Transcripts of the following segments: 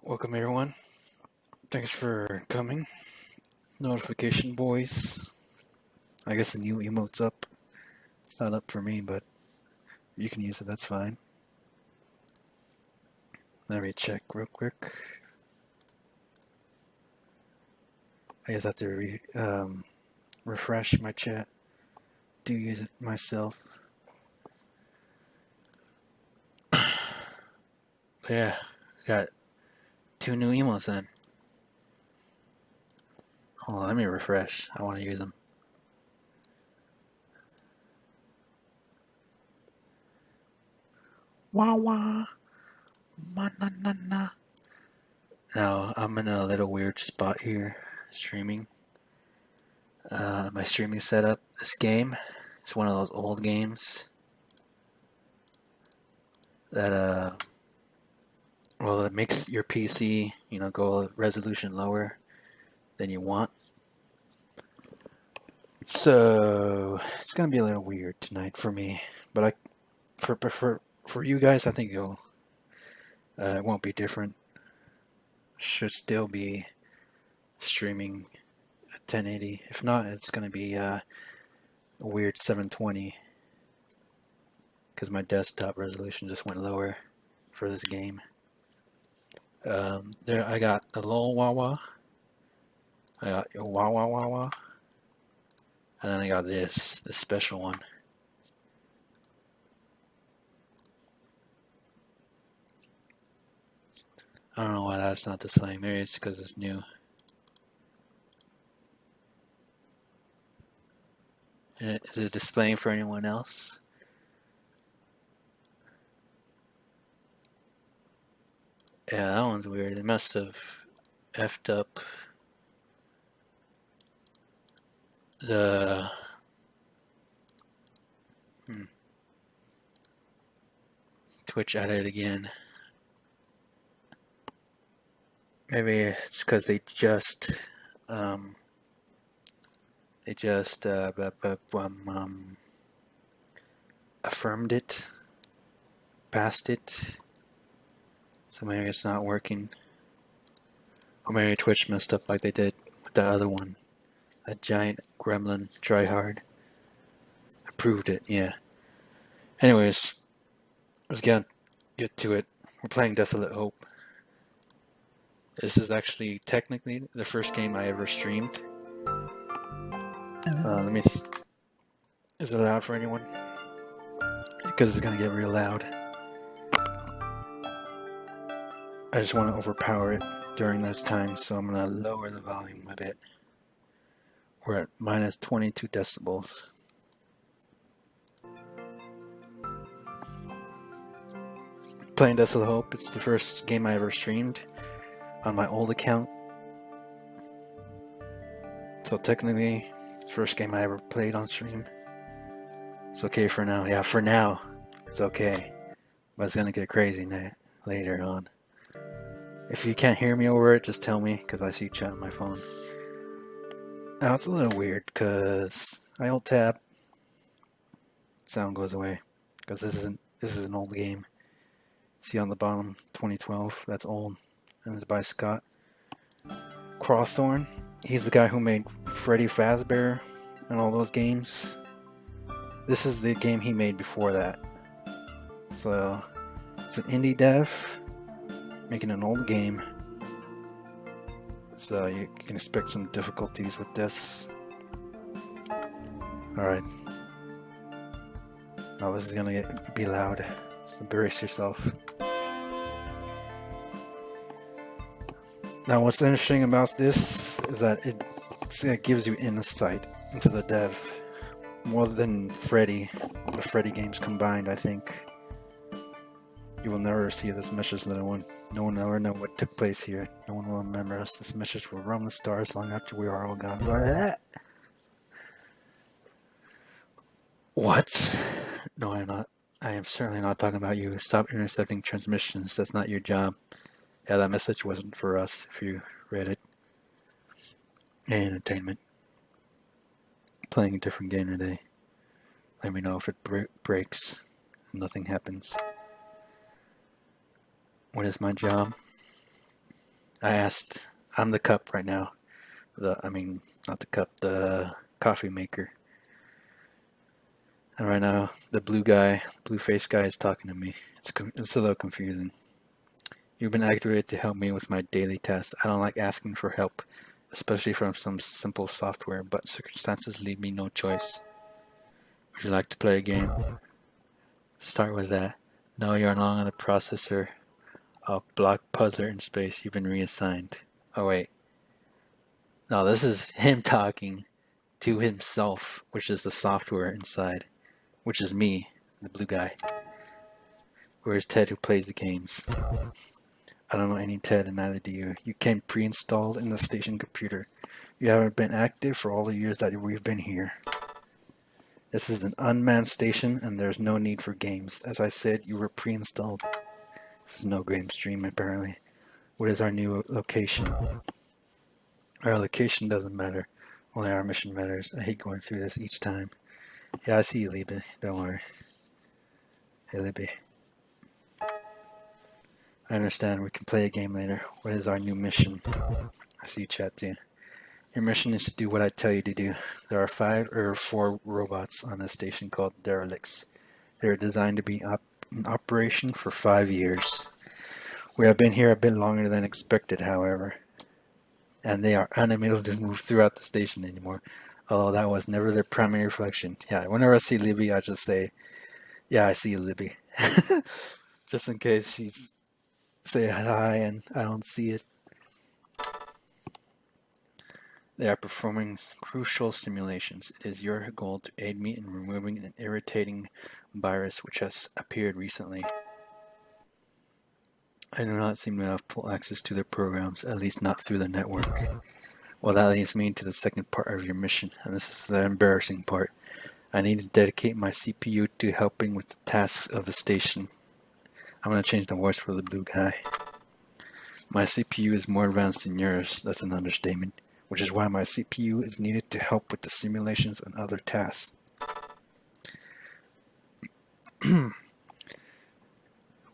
Welcome everyone. Thanks for coming. Notification boys. I guess the new emote's up. It's not up for me, but you can use it, that's fine. Let me check real quick. I guess I have to refresh my chat. Do use it myself. But yeah, got 2 new emotes then. Hold on, let me refresh. I want to use them. Wah wah. Ma na na na. Now, I'm in a little weird spot here, streaming. My streaming setup, this game, it's one of those old games that, well, it makes your PC, go a resolution lower than you want. So, it's going to be a little weird tonight for me, but for you guys, I think it won't be different. Should still be streaming at 1080. If not, it's going to be a weird 720 because my desktop resolution just went lower for this game. There, I got the lol wah wah. I got wah wah wah wah. And then I got this special one. I don't know why that's not displaying. Maybe it's because it's new. And is it displaying for anyone else? Yeah, that one's weird. They must have effed up the... Twitch added it again. Maybe it's because they just affirmed it, passed it. So maybe it's not working. Or maybe Twitch messed up like they did with the other one. That giant gremlin tryhard. Approved it, yeah. Anyways, let's get to it. We're playing Desolate Hope. This is actually technically the first game I ever streamed. Is it loud for anyone? Because it's gonna get real loud. I just want to overpower it during this time, so I'm gonna lower the volume a bit. We're at minus 22 decibels. Playing Desolate Hope, it's the first game I ever streamed on my old account. So technically, it's the first game I ever played on stream. It's okay for now. Yeah, for now, it's okay. But it's gonna get crazy later on. If you can't hear me over it, just tell me, because I see chat on my phone. Now it's a little weird, because I alt tab, sound goes away, because this is an old game. See on the bottom, 2012, that's old, and it's by Scott Cawthon. He's the guy who made Freddy Fazbear and all those games. This is the game he made before that. So, it's an indie dev making an old game. So you can expect some difficulties with this. Alright. Now this is gonna be loud, so brace yourself. Now what's interesting about this is that it gives you insight into the dev. More than Freddy, the Freddy games combined, I think. You will never see this message, little one. No one will ever know what took place here. No one will remember us. This message will roam the stars long after we are all gone. What? No, I'm not. I am certainly not talking about you. Stop intercepting transmissions. That's not your job. Yeah, that message wasn't for us, if you read it. Entertainment. Playing a different game today. Let me know if it breaks and nothing happens. What is my job? I asked, I'm the cup right now. Not the cup, the coffee maker. And right now, the blue face guy is talking to me. It's a little confusing. You've been activated to help me with my daily tasks. I don't like asking for help, especially from some simple software, but circumstances leave me no choice. Would you like to play a game? Start with that. No, you're no longer the processor of block puzzler in space. You've been reassigned. Oh wait. No, this is him talking to himself, which is the software inside, which is me, the blue guy. Where's Ted who plays the games? I don't know any Ted, and neither do you. You came pre-installed in the station computer. You haven't been active for all the years that we've been here. This is an unmanned station, and there's no need for games. As I said, you were pre-installed. This is no game stream, apparently. What is our new location? Our location doesn't matter. Only our mission matters. I hate going through this each time. Yeah, I see you, Libby. Don't worry. Hey, Libby. I understand. We can play a game later. What is our new mission? I see you, chat too. Your mission is to do what I tell you to do. There are 4 robots on this station called derelicts. They are designed to be in operation for 5 years. We have been here a bit longer than expected, however, and they are unable to move throughout the station anymore, although that was never their primary function. Yeah, whenever I see Libby, I just say, yeah, I see you, Libby. Just in case she's say hi and I don't see it. They are performing crucial simulations. It is your goal to aid me in removing an irritating virus which has appeared recently. I do not seem to have full access to their programs, at least not through the network. Well, that leads me to the second part of your mission, and this is the embarrassing part. I need to dedicate my CPU to helping with the tasks of the station. I'm going to change the voice for the blue guy. My CPU is more advanced than yours. That's an understatement. Which is why my CPU is needed to help with the simulations and other tasks.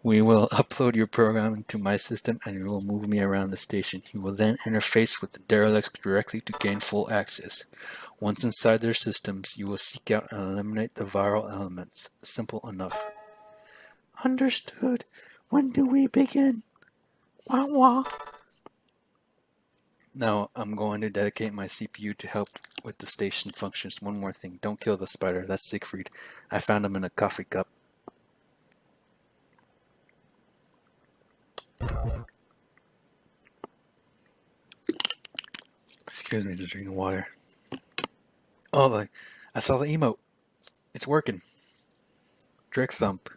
We will upload your program into my system and you will move me around the station. You will then interface with the derelicts directly to gain full access. Once inside their systems, you will seek out and eliminate the viral elements. Simple enough. Understood. When do we begin? Wah wah. Now, I'm going to dedicate my CPU to help with the station functions. One more thing. Don't kill the spider. That's Siegfried. I found him in a coffee cup. Excuse me, just drinking water. Oh, I saw the emote. It's working. Drek Thump.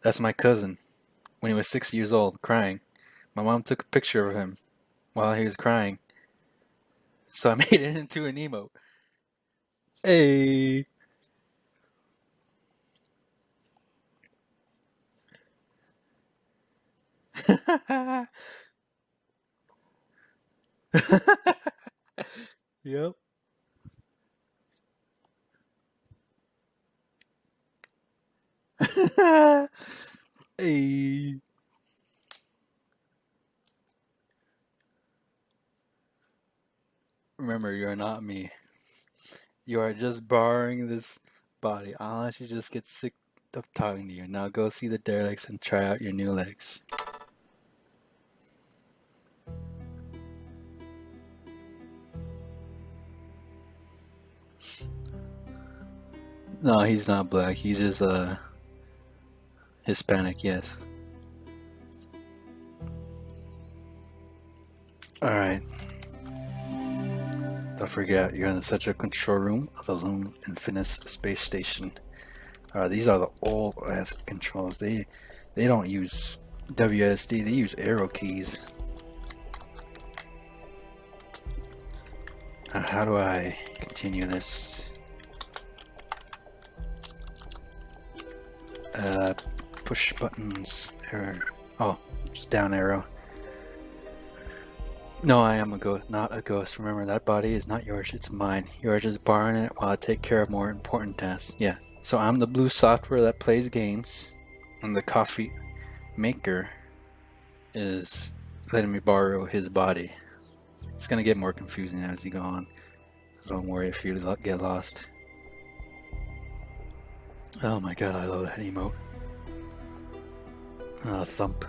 That's my cousin. When he was 6 years old, crying. My mom took a picture of him while he was crying. So I made it into an emote. Hey! Yep. Hey! Remember, you are not me. You are just borrowing this body. I'll let you just get sick of talking to you. Now go see the derelicts and try out your new legs. No, he's not black. He's just Hispanic, yes. Alright. Don't forget, you're in the central control room of the Lone Infinite Space Station. These are the old ass controls. They don't use WSD, they use arrow keys. How do I continue this? Push buttons. Oh, just down arrow. No, I am a ghost, not a ghost. Remember, that body is not yours, it's mine. You are just borrowing it while I take care of more important tasks. Yeah, so I'm the blue software that plays games, and the coffee maker is letting me borrow his body. It's gonna get more confusing as you go on, so don't worry if you get lost. Oh my god, I love that emote. Thump.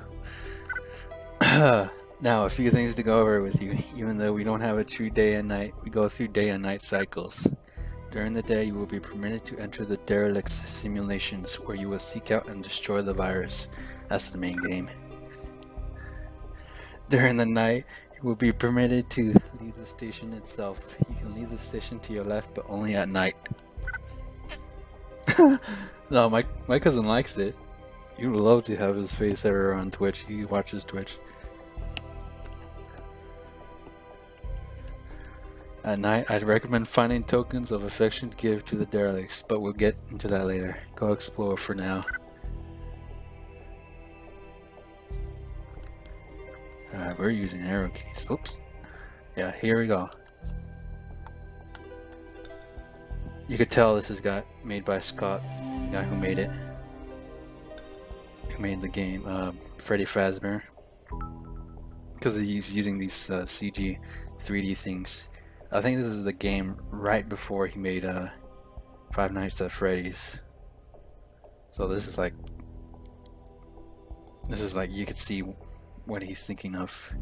Now, a few things to go over with you. Even though we don't have a true day and night, we go through day and night cycles. During the day, you will be permitted to enter the Derelict's simulations, where you will seek out and destroy the virus. That's the main game. During the night, you will be permitted to leave the station itself. You can leave the station to your left, but only at night. No, my cousin likes it. You would love to have his face everywhere on Twitch. He watches Twitch. At night, I'd recommend finding tokens of affection to give to the derelicts, but we'll get into that later. Go explore for now. Alright, we're using arrow keys. Oops. Yeah, here we go. You could tell this is made by Scott, the guy who made it. Who made the game, Freddy Fazbear. Because he's using these CG 3D things. I think this is the game right before he made Five Nights at Freddy's. So this is like you could see what he's thinking of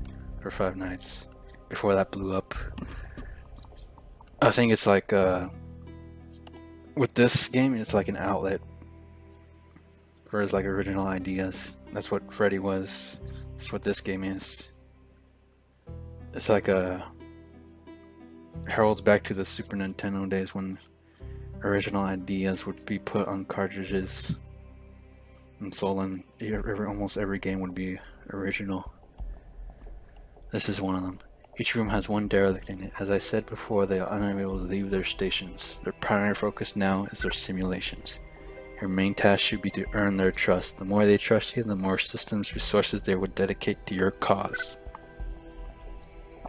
for Five Nights before that blew up. I think it's like with this game, it's like an outlet for his like original ideas. That's what Freddy was. That's what this game is. It's like a heralds back to the Super Nintendo days when original ideas would be put on cartridges and sold, and almost every game would be original. This is one of them. Each room has one derelict in it. As I said before, they are unable to leave their stations. Their primary focus now is their simulations. Your main task should be to earn their trust. The more they trust you, the more systems resources they would dedicate to your cause.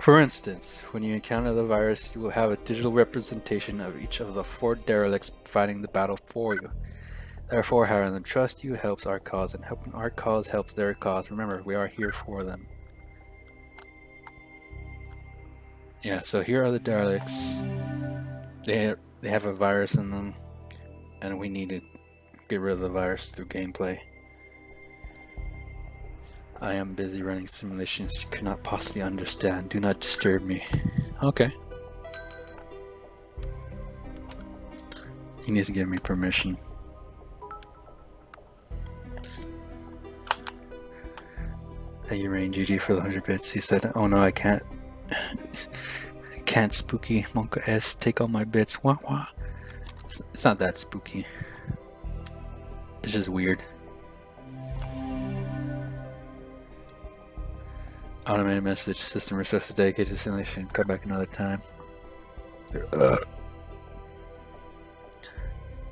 For instance, when you encounter the virus, you will have a digital representation of each of the 4 derelicts fighting the battle for you. Therefore, having them trust you helps our cause, and helping our cause helps their cause. Remember, we are here for them. Yeah, so here are the derelicts. They have a virus in them, and we need to get rid of the virus through gameplay. I am busy running simulations you could not possibly understand. Do not disturb me. Okay. He needs to give me permission. Thank you, Rain GG, for the 100 bits. He said, "Oh no, I can't. I can't, spooky. Monka S, take all my bits." Wah wah. It's not that spooky. It's just weird. Automated message. System resources dedicated to simulation. Come back another time. I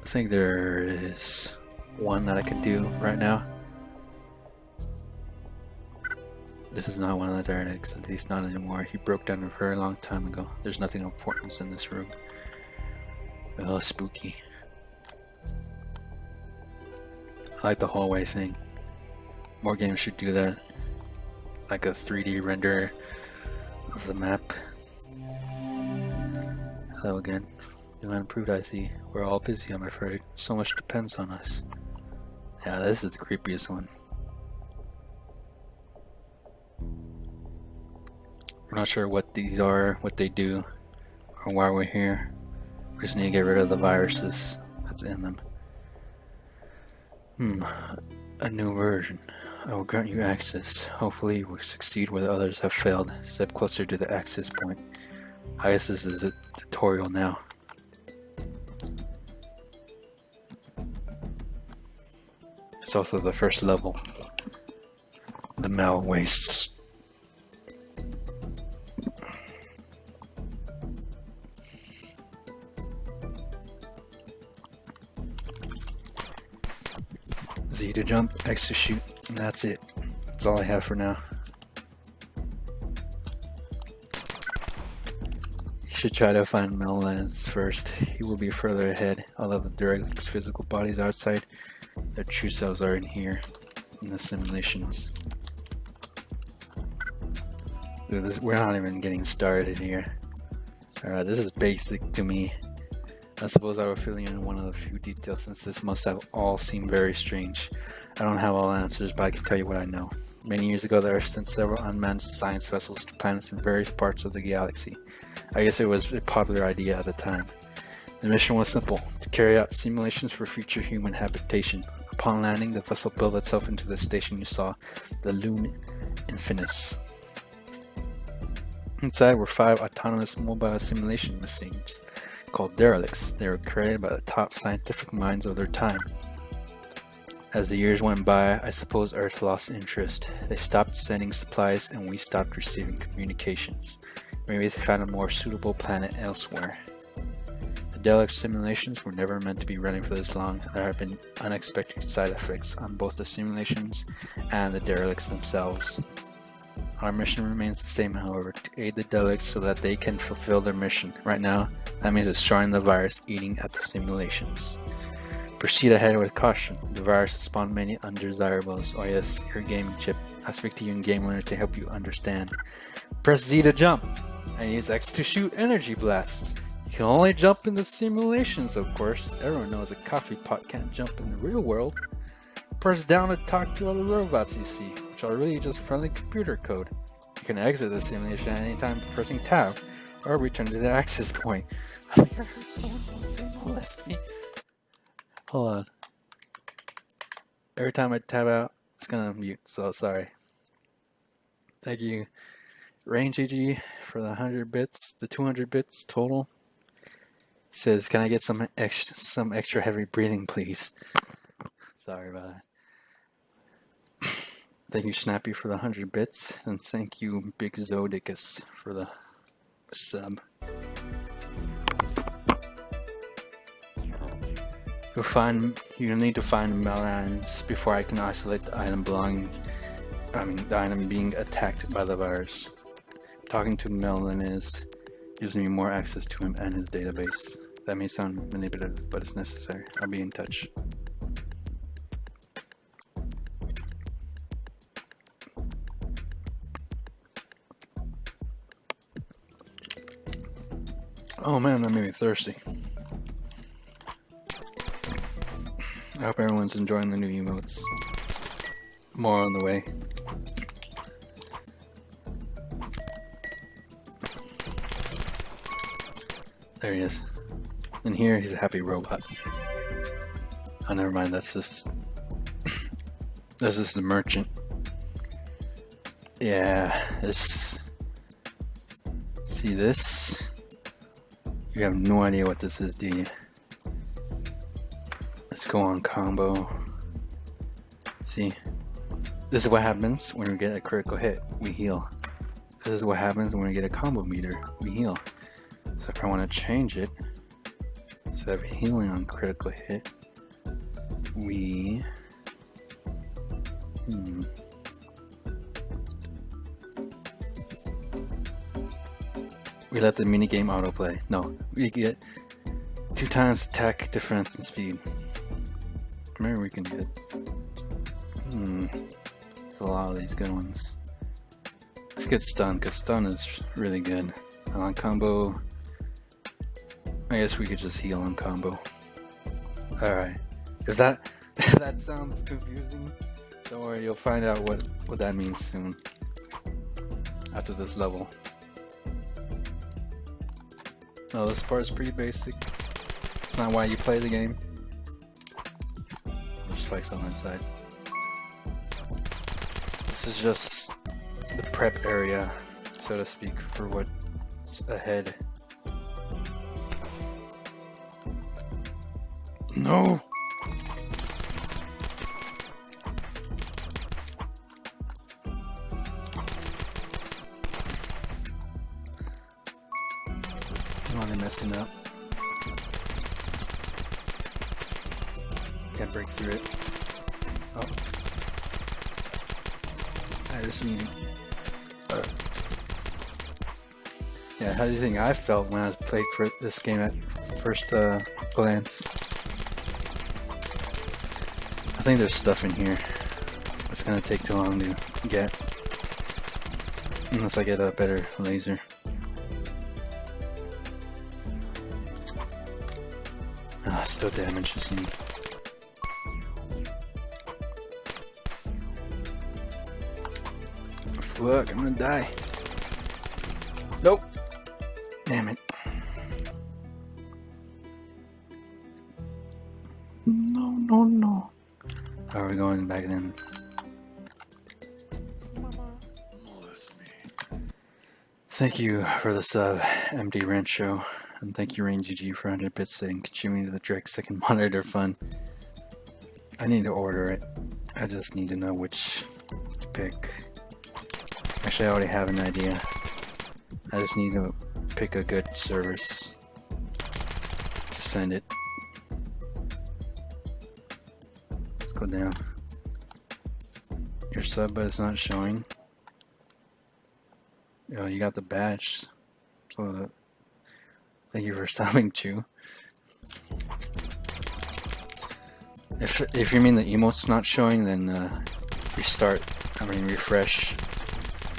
think there is one that I can do right now. This is not one of the derelicts, at least not anymore. He broke down a very long time ago. There's nothing of importance in this room. Oh, spooky. I like the hallway thing. More games should do that. Like a 3D render of the map. Hello again. You unimproved, I see. We're all busy, I'm afraid. So much depends on us. Yeah, this is the creepiest one. We're not sure what these are, what they do, or why we're here. We just need to get rid of the viruses that's in them. A new version. I will grant you access. Hopefully you will succeed where the others have failed. Step closer to the access point. I guess this is the tutorial now. It's also the first level. The Mal Wastes. Z to jump, X to shoot, and that's it. That's all I have for now. You should try to find Mellan's first. He will be further ahead. Although the derelict's physical bodies outside, their true selves are in here, in the simulations. Dude, we're not even getting started here. Alright, this is basic to me. I suppose I will fill you in one of the few details since this must have all seemed very strange. I don't have all answers, but I can tell you what I know. Many years ago, the Earth sent several unmanned science vessels to planets in various parts of the galaxy. I guess it was a popular idea at the time. The mission was simple, to carry out simulations for future human habitation. Upon landing, the vessel built itself into the station you saw, the Lune Infinis. Inside were 5 autonomous mobile simulation machines called derelicts. They were created by the top scientific minds of their time. As the years went by, I suppose Earth lost interest. They stopped sending supplies and we stopped receiving communications. Maybe they found a more suitable planet elsewhere. The derelict simulations were never meant to be running for this long, and there have been unexpected side effects on both the simulations and the derelicts themselves. Our mission remains the same, however, to aid the derelicts so that they can fulfill their mission. Right now, that means destroying the virus eating at the simulations. Proceed ahead with caution. The virus has spawned many undesirables. Oh yes, your gaming chip. I speak to you in Game Learner to help you understand. Press Z to jump, and use X to shoot energy blasts. You can only jump in the simulations, of course. Everyone knows a coffee pot can't jump in the real world. Press down to talk to other robots you see, which are really just friendly computer code. You can exit the simulation at any time pressing tab, or return to the access point. I think I heard someone molest me. Hold on. Every time I tab out, it's gonna mute, so sorry. Thank you, Range AG, for the 100 bits, the 200 bits total. He says, can I get some extra heavy breathing, please? Sorry about that. Thank you, Snappy, for the 100 bits, and thank you, Big Zodicus, for the sub. You'll need to find melons before I can isolate the item the item being attacked by the virus. Talking to Melaniz gives me more access to him and his database. That may sound manipulative, but it's necessary. I'll be in touch. Oh man, that made me thirsty. I hope everyone's enjoying the new emotes. More on the way. There he is. In here, he's a happy robot. Oh, never mind. That's just the merchant. Yeah, this. See this? You have no idea what this is, do you? Let's go on combo. See, this is what happens when we get a critical hit. We heal. This is what happens when we get a combo meter. We heal. So if I want to change it, instead of healing on critical hit, we let the minigame autoplay. No, we get 2 times attack, defense, and speed. Maybe we can get there's a lot of these good ones. Let's get stun, because stun is really good. And on combo, I guess we could just heal on combo. Alright. If that sounds confusing, don't worry, you'll find out what that means soon. After this level. Oh, this part is pretty basic. It's not why you play the game. There's spikes on that side. This is just the prep area, so to speak, for what's ahead. No! Come on, I'm messing up. Can't break through it. Oh. I just need... Yeah, how do you think I felt when I played for this game at first glance? I think there's stuff in here that's gonna take too long to get. Unless I get a better laser. Ah, still damages me. Fuck, I'm gonna die. Nope. Damn it. No. How are we going back then? Thank you for the sub, MD Ranch Show, and thank you RainGG for 100 bits and contributing to the Drek second monitor fund. I need to order it. I just need to know which to pick. Actually, I already have an idea. I just need to pick a good service to send it. Let's go down. Your sub, but it's not showing. Oh, you got the badge. So thank you for subbing too. If you mean the emote's not showing, then refresh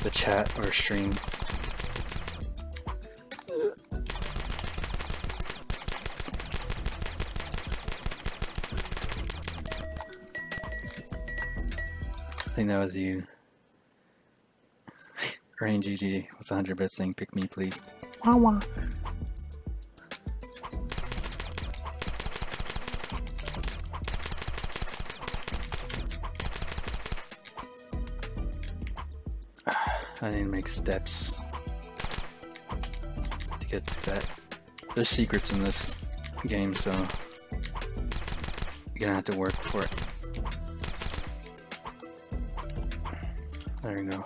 the chat or stream. I think that was you. RainGG with 100 bits saying pick me please. Wah wah. I need to make steps to get to that. There's secrets in this game, so you're gonna have to work for it. There we go.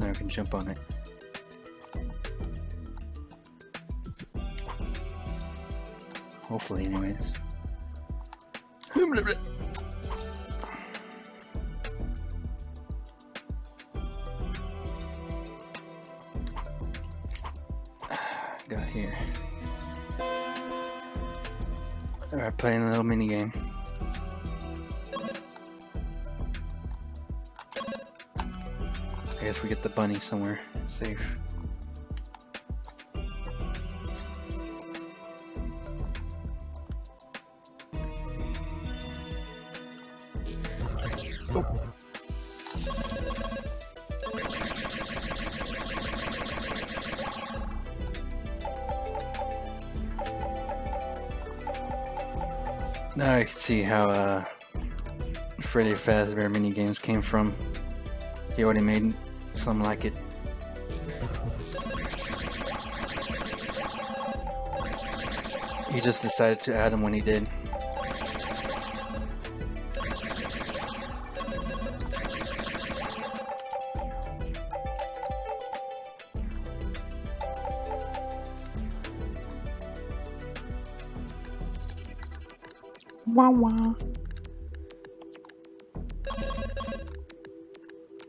Now I can jump on it. Hopefully, anyways. Got here. Alright, playing a little mini game. I guess we get the bunny somewhere safe. Oh. Now I can see how Freddy Fazbear mini games came from. He already made something like it. He just decided to add them when he did. Wah wah.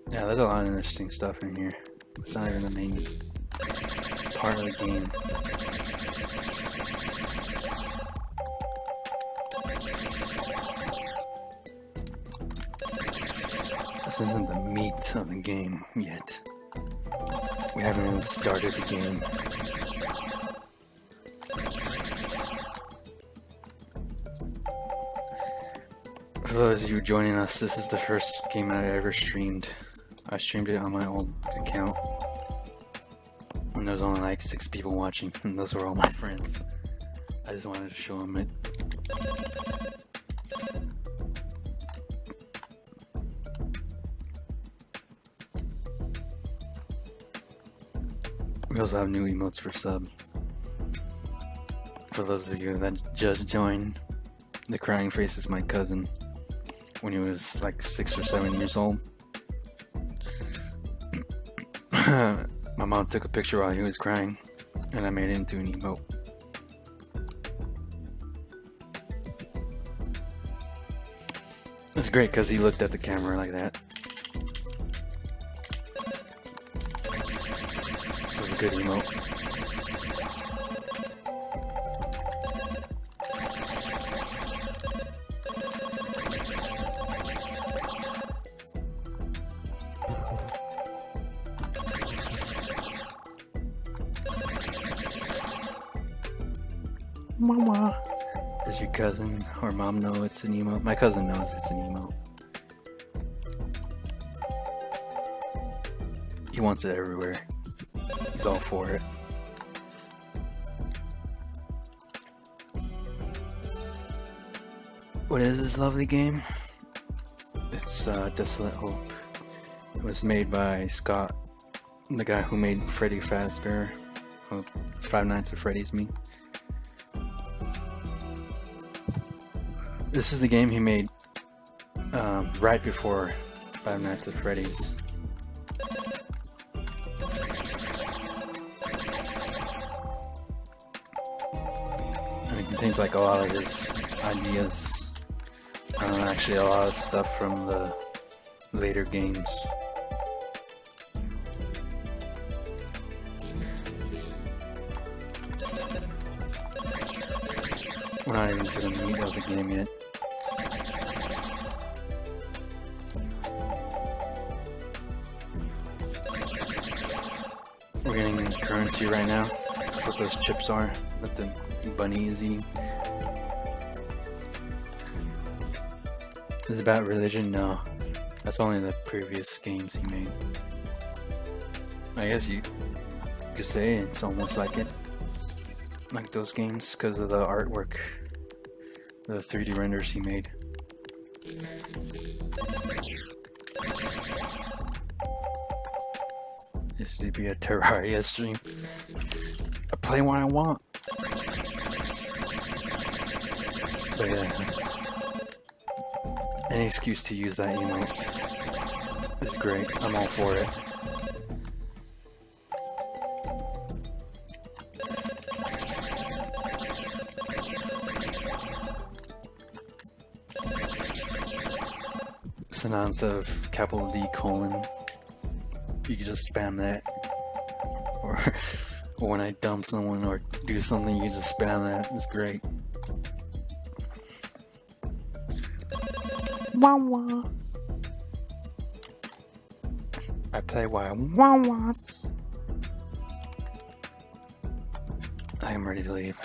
Yeah, there's a lot of interesting stuff in here. It's not even the main part of the game. This isn't the meat of the game yet. We haven't even started the game. For those of you joining us, this is the first game I've ever streamed. I streamed it on my old account when there was only like 6 people watching, and those were all my friends. I just wanted to show them it. We also have new emotes for sub. For those of you that just joined, the crying face is my cousin when he was like 6 or 7 years old. My mom took a picture while he was crying, and I made it into an emote. It's great because he looked at the camera like that. This is a good emote. Mama. Does your cousin or mom know it's an emote? My cousin knows it's an emote. He wants it everywhere. He's all for it. What is this lovely game? It's Desolate Hope. It was made by Scott, the guy who made Freddy Fazbear. Five Nights at Freddy's me. This is the game he made right before Five Nights at Freddy's. And it contains like a lot of his ideas, actually a lot of stuff from the later games. We're not even to the meat of the game yet. We're getting currency right now. That's what those chips are that the bunny is eating. Is it about religion? No. That's only the previous games he made. I guess you could say it's almost like it. Like those games because of the artwork, the 3D renders he made. This should be a Terraria stream. I play what I want. But yeah, any excuse to use that emote is great. I'm all for it. Synonyms of capital D colon. You can just spam that. Or when I dump someone or do something, you just spam that. It's great. Wah wah. I play wah wah wahs. I am ready to leave.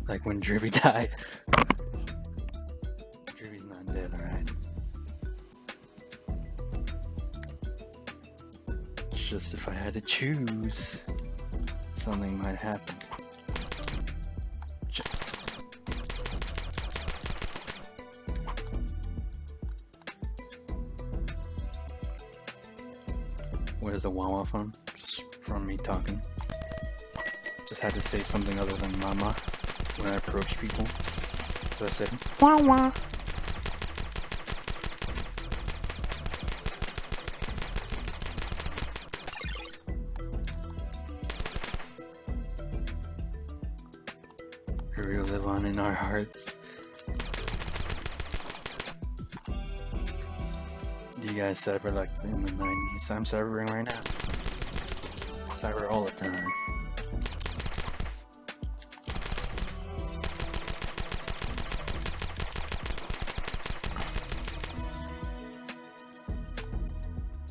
Like when Drivy died. Drivy's not dead, alright. Just if I had to choose, something might happen. Where is the wah-wah from? Just from me talking. Just had to say something other than mama when I approach people. So I said, wah-wah. Here we live on in our hearts. Do you guys cyber like in the 90s? I'm cybering right now. Cyber all the time.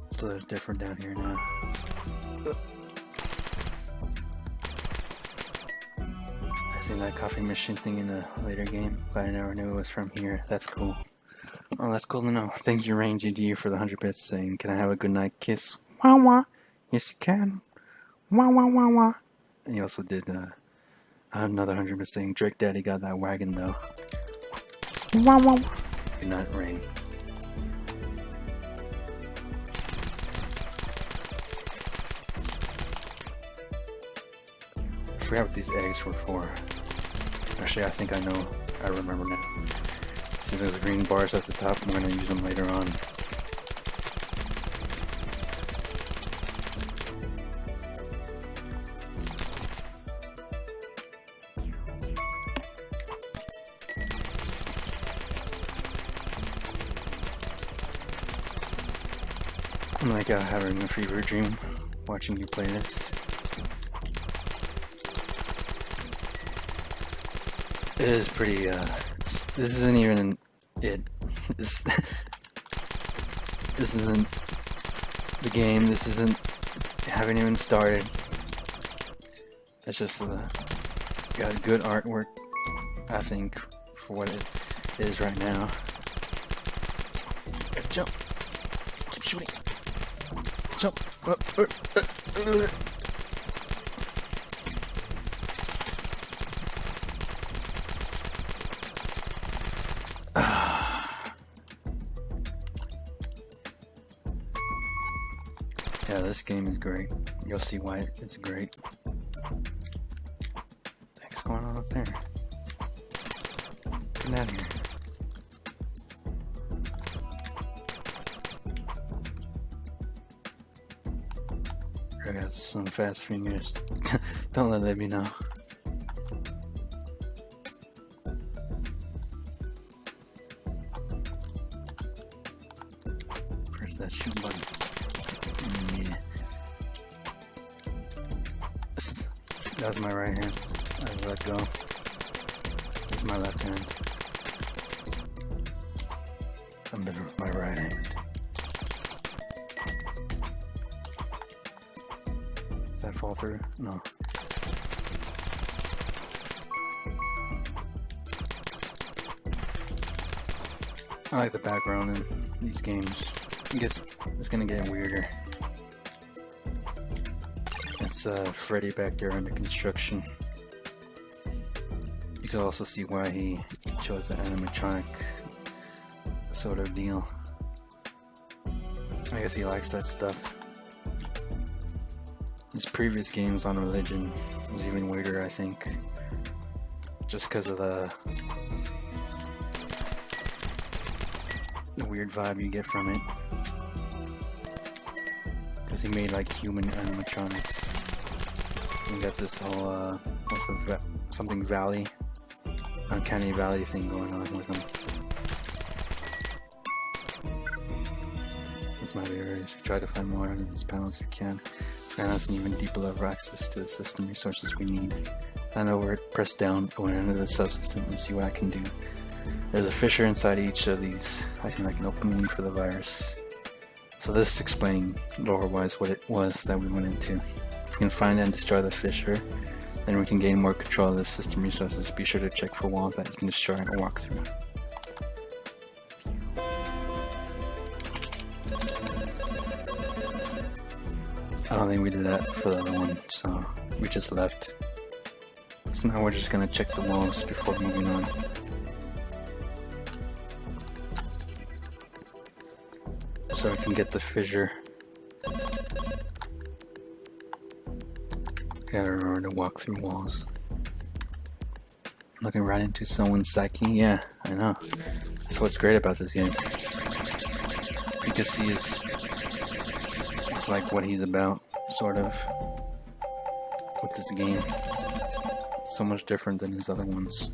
It's a little different down here now. I seen that coffee machine thing in a later game, but I never knew it was from here. That's cool. Oh, that's cool to know. Thank you, Rangy D, for the 100 bits saying, can I have a good night kiss? Wah wah. Yes, you can. Wah wah wah wah. And he also did another 100 bits saying, Drake Daddy got that wagon though. Wah wah. Good night, Rain. I forgot what these eggs were for. Actually, I think I know. I remember now. See those green bars at the top? I'm going to use them later on. I'm like having a fever dream watching you play this. It is pretty, this isn't even it. This isn't the game. This isn't, I haven't even started. It's just got good artwork, I think, for what it is right now. Jump! Keep shooting! Jump! Yeah, this game is great. You'll see why it's great. What's going on up there? Get out of here. I got some fast fingers. Don't let me know. Press that shoot button. Yeah. That's my right hand. I let go. This is my left hand. I'm better with my right hand. Does that fall through? No. I like the background in these games. I guess it's gonna get weirder. It's Freddy back there under construction. You can also see why he chose the animatronic sort of deal. I guess he likes that stuff. His previous games on religion was even weirder, I think, just because of the weird vibe you get from it. Because he made like human animatronics. You got this whole something valley, uncanny valley thing going on with him. That's my favorite. Try to find more under this panel as you can. Grant us an even deeper level of access to the system resources we need. Find out where it, press down or enter the subsystem and see what I can do. There's a fissure inside each of these, acting like an open wound for the virus. So this is explaining lore-wise what it was that we went into. If we can find and destroy the fissure, then we can gain more control of the system resources. Be sure to check for walls that you can destroy and walk through. I don't think we did that for the other one, so we just left. So now we're just gonna check the walls before moving on. So we can get the fissure. Gotta remember to walk through walls. I'm looking right into someone's psyche. Yeah, I know. That's what's great about this game. You can see it's like what he's about, sort of, with this game. It's so much different than his other ones.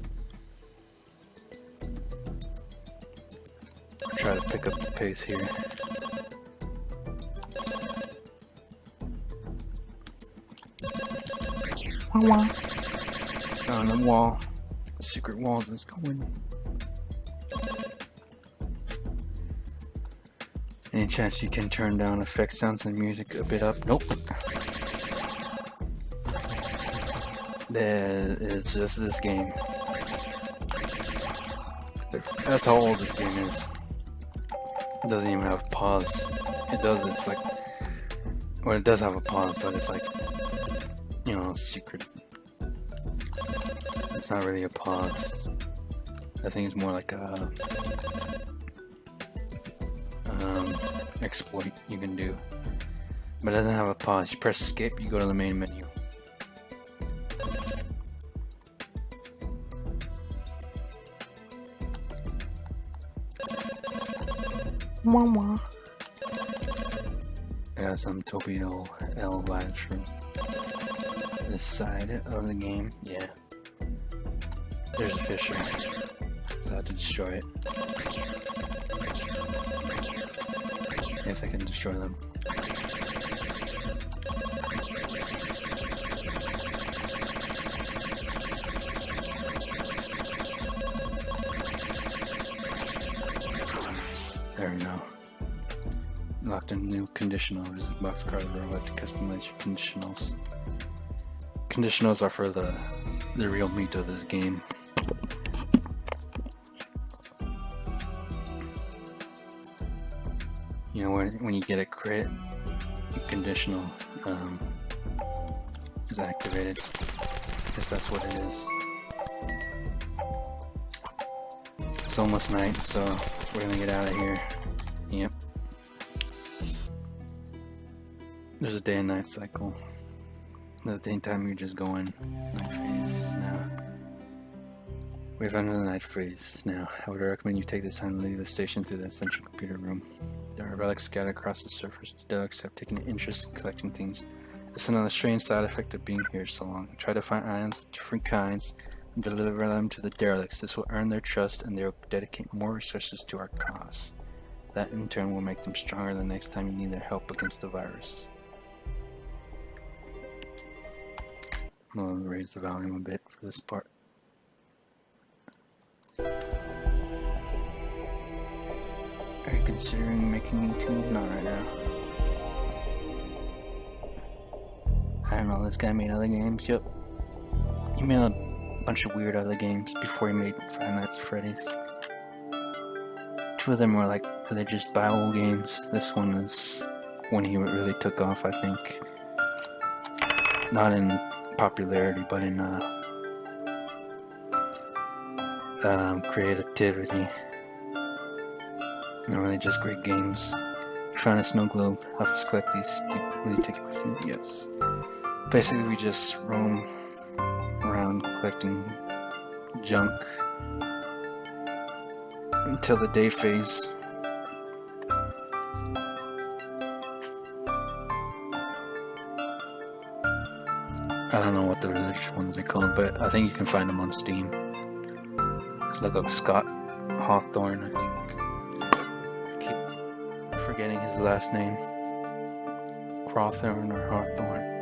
Try to pick up the pace here. Found a wall. Secret walls is going. Any chance you can turn down effect sounds and music a bit up? Nope. It's just this game. That's how old this game is. It doesn't even have pause. It does, it's like... Well, it does have a pause, but it's like... You know, secret. It's not really a pause. I think it's more like a... exploit you can do, but it doesn't have a pause. You press escape, you go to the main menu. I got some Topio L vibes from this side of the game. Yeah, there's a fissure, so I have to destroy it. Yes, I can destroy them. There we go. Locked in new conditional. This is boxcar robot to customize your conditionals. conditionals are for the real meat of this game. You know, when you get a crit, conditional is activated. I guess that's what it is. It's almost night, so we're gonna get out of here. Yep. There's a day and night cycle. The daytime you're just going night phase now. We've entered the night phase now. I would recommend you take this time to leave the station through the central computer room. There are relics scattered across the surface. The Daleks have taken an interest in collecting things. It's another strange side effect of being here so long. Try to find items of different kinds and deliver them to the derelicts. This will earn their trust and they will dedicate more resources to our cause. That in turn will make them stronger the next time you need their help against the virus. I'm going to raise the volume a bit for this part. Are you considering making YouTube? Not right now. I don't know, this guy made other games. Yep. He made a bunch of weird other games before he made Five Nights at Freddy's. 2 of them were like religious Bible games. This one is when he really took off, I think. Not in popularity, but in creativity. They're really just great games. You found a snow globe. I'll just collect these. Will you take it with you? Yes. Basically, we just roam around collecting junk until the day phase. I don't know what the religious ones are called, but I think you can find them on Steam. Just look up Scott Cawthon, I think. Forgetting his last name. Cawthon or Hawthorne.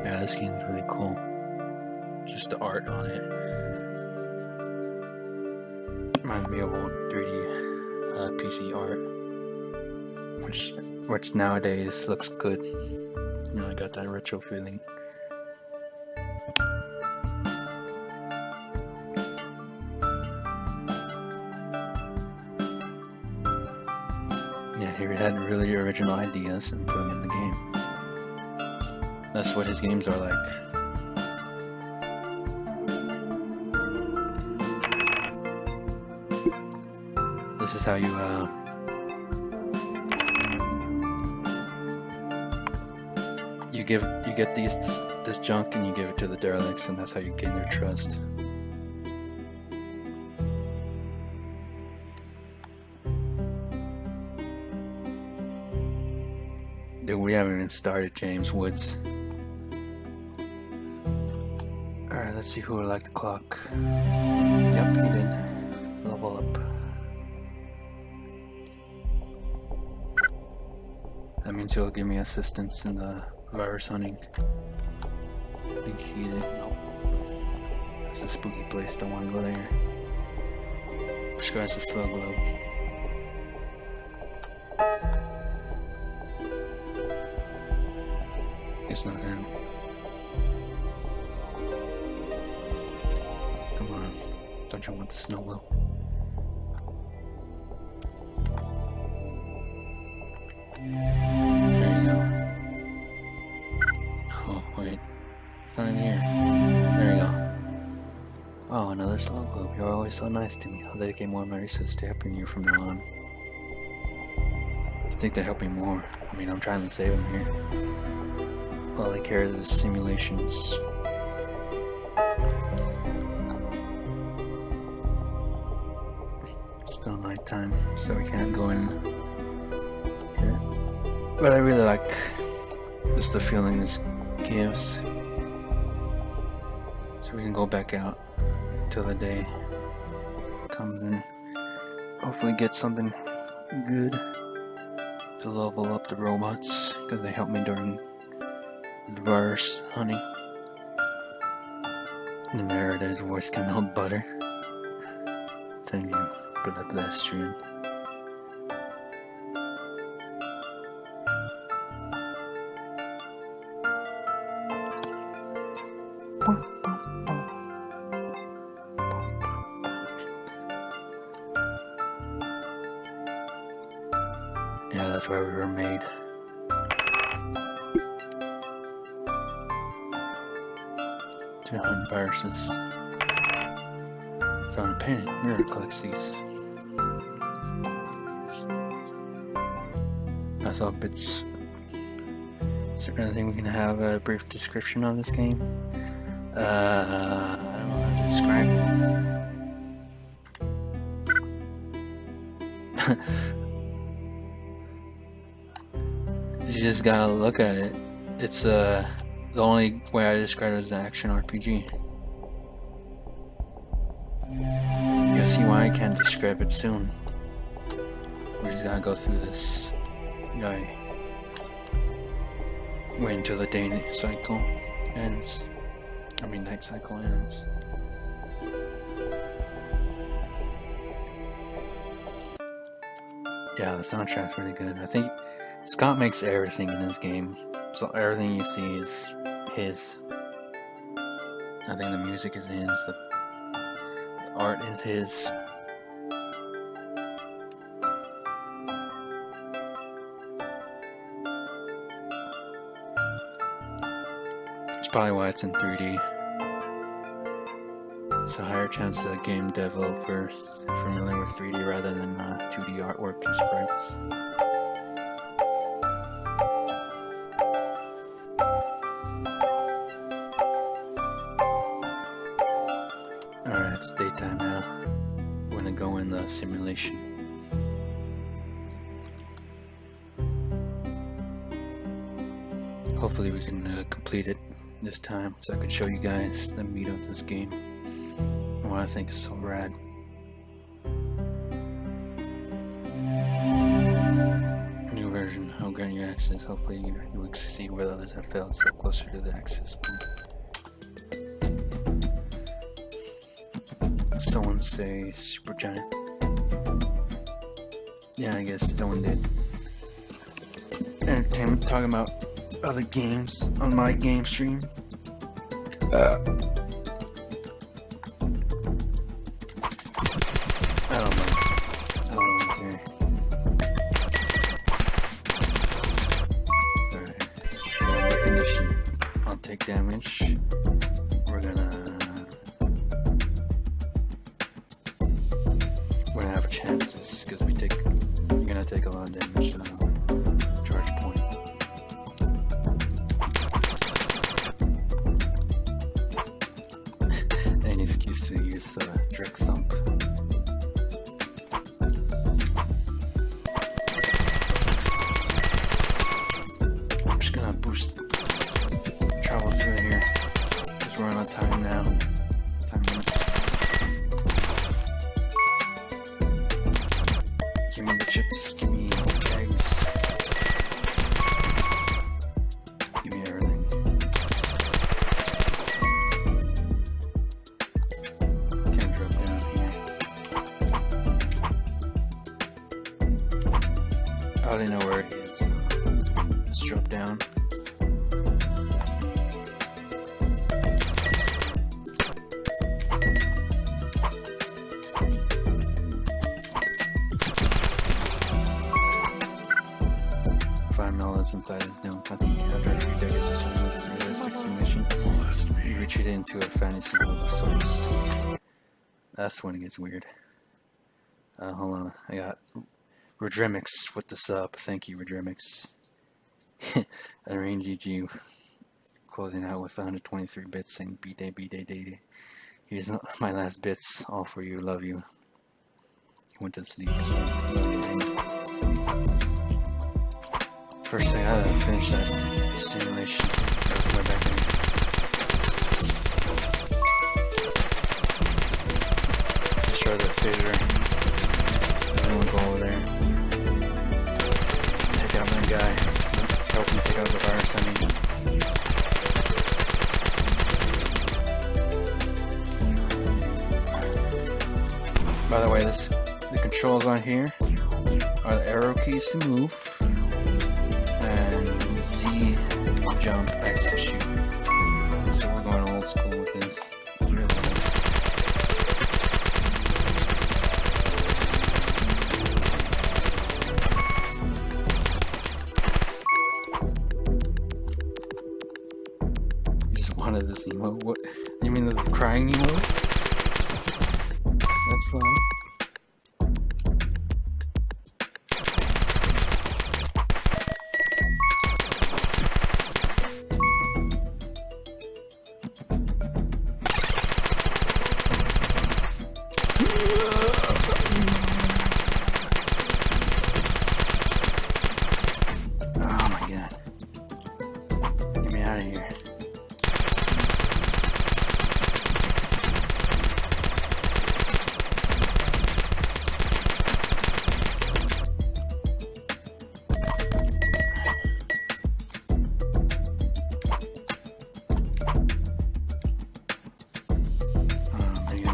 Yeah, this game is really cool. Just the art on it. Reminds me of old 3D PC art. Which nowadays looks good. You know, I got that retro feeling. Yeah, he had really original ideas and put them in the game. That's what his games are like. This is how you you get this junk and you give it to the derelicts, and that's how you gain their trust. Dude, we haven't even started James Woods. Alright, let's see who would like the clock. Yep, he did. Level up. That means he'll give me assistance in the virus hunting. I think he's it. No. It's a spooky place, don't want to go there. This guy's a slow globe. It's not him. Come on. Don't you want the snow globe? There you go. Oh, wait. It's not in here. There you go. Oh, another snow globe. You're always so nice to me. I'll dedicate more of my research to helping you from now on. I think they're helping more. I mean, I'm trying to save him here. All I care is simulations. Still nighttime, so we can't go in yet. But I really like just the feeling this gives. So we can go back out until the day comes in. Hopefully get something good to level up the robots, because they helped me during the virus hunting. And there it is, voice can melt butter. Thank you for the pedestrian. Yeah, that's where we were made. To hunt viruses. Found a painted mirror collects these. I saw bits. Is there anything we can have a brief description of this game? I don't know how to describe it. You just gotta look at it. It's the only way I describe it is an action RPG. You'll see why I can't describe it soon. We're just gonna go through this guy. Wait until the day cycle ends. I mean, night cycle ends. Yeah, the soundtrack's really good. I think Scott makes everything in this game. So everything you see is his. I think the music is his. The art is his. It's probably why it's in 3D. It's a higher chance that game developers are familiar with 3D rather than 2D artwork and sprites. Alright, it's daytime now. We're gonna go in the simulation. Hopefully we can complete it this time so I can show you guys the meat of this game. And what I think is so rad. New version, I'll grant you access. Hopefully you will succeed where others have failed, so closer to the access point. Someone say Supergiant. Yeah, I guess someone did. Entertainment, talking about other games on my game stream. I don't know. I don't really care. Alright. Under condition. I'll take damage. We're gonna have chances because we're gonna take a lot of damage. Charge point. Any excuse to use the Drek thump. I'm just gonna boost travel through here because we're on a time now. Time limit. Give me the chips, give me the eggs, give me everything. Can't drop down here. I already know where it is. Let's drop down. 5 mil inside this dome. I think after every day is just running through the 60 mission. You retreat into a fantasy world of sorts. That's when it gets weird. Hold on. I got Rodremix with the sub. Thank you, Rodremix. And Rain GG closing out with 123 bits saying B-Day, B-Day, Day-Day. Here's my last bits. All for you. Love you. Went to sleep. So love you, Rain. First thing, I gotta finish that simulation. That was way back in. Destroy the fissure. Everyone go over there. Take out that guy. Help me take out the virus, I mean. By the way, the controls on here are the arrow keys to move. Z to jump, X to shoot. So we're going old school with this. Really old.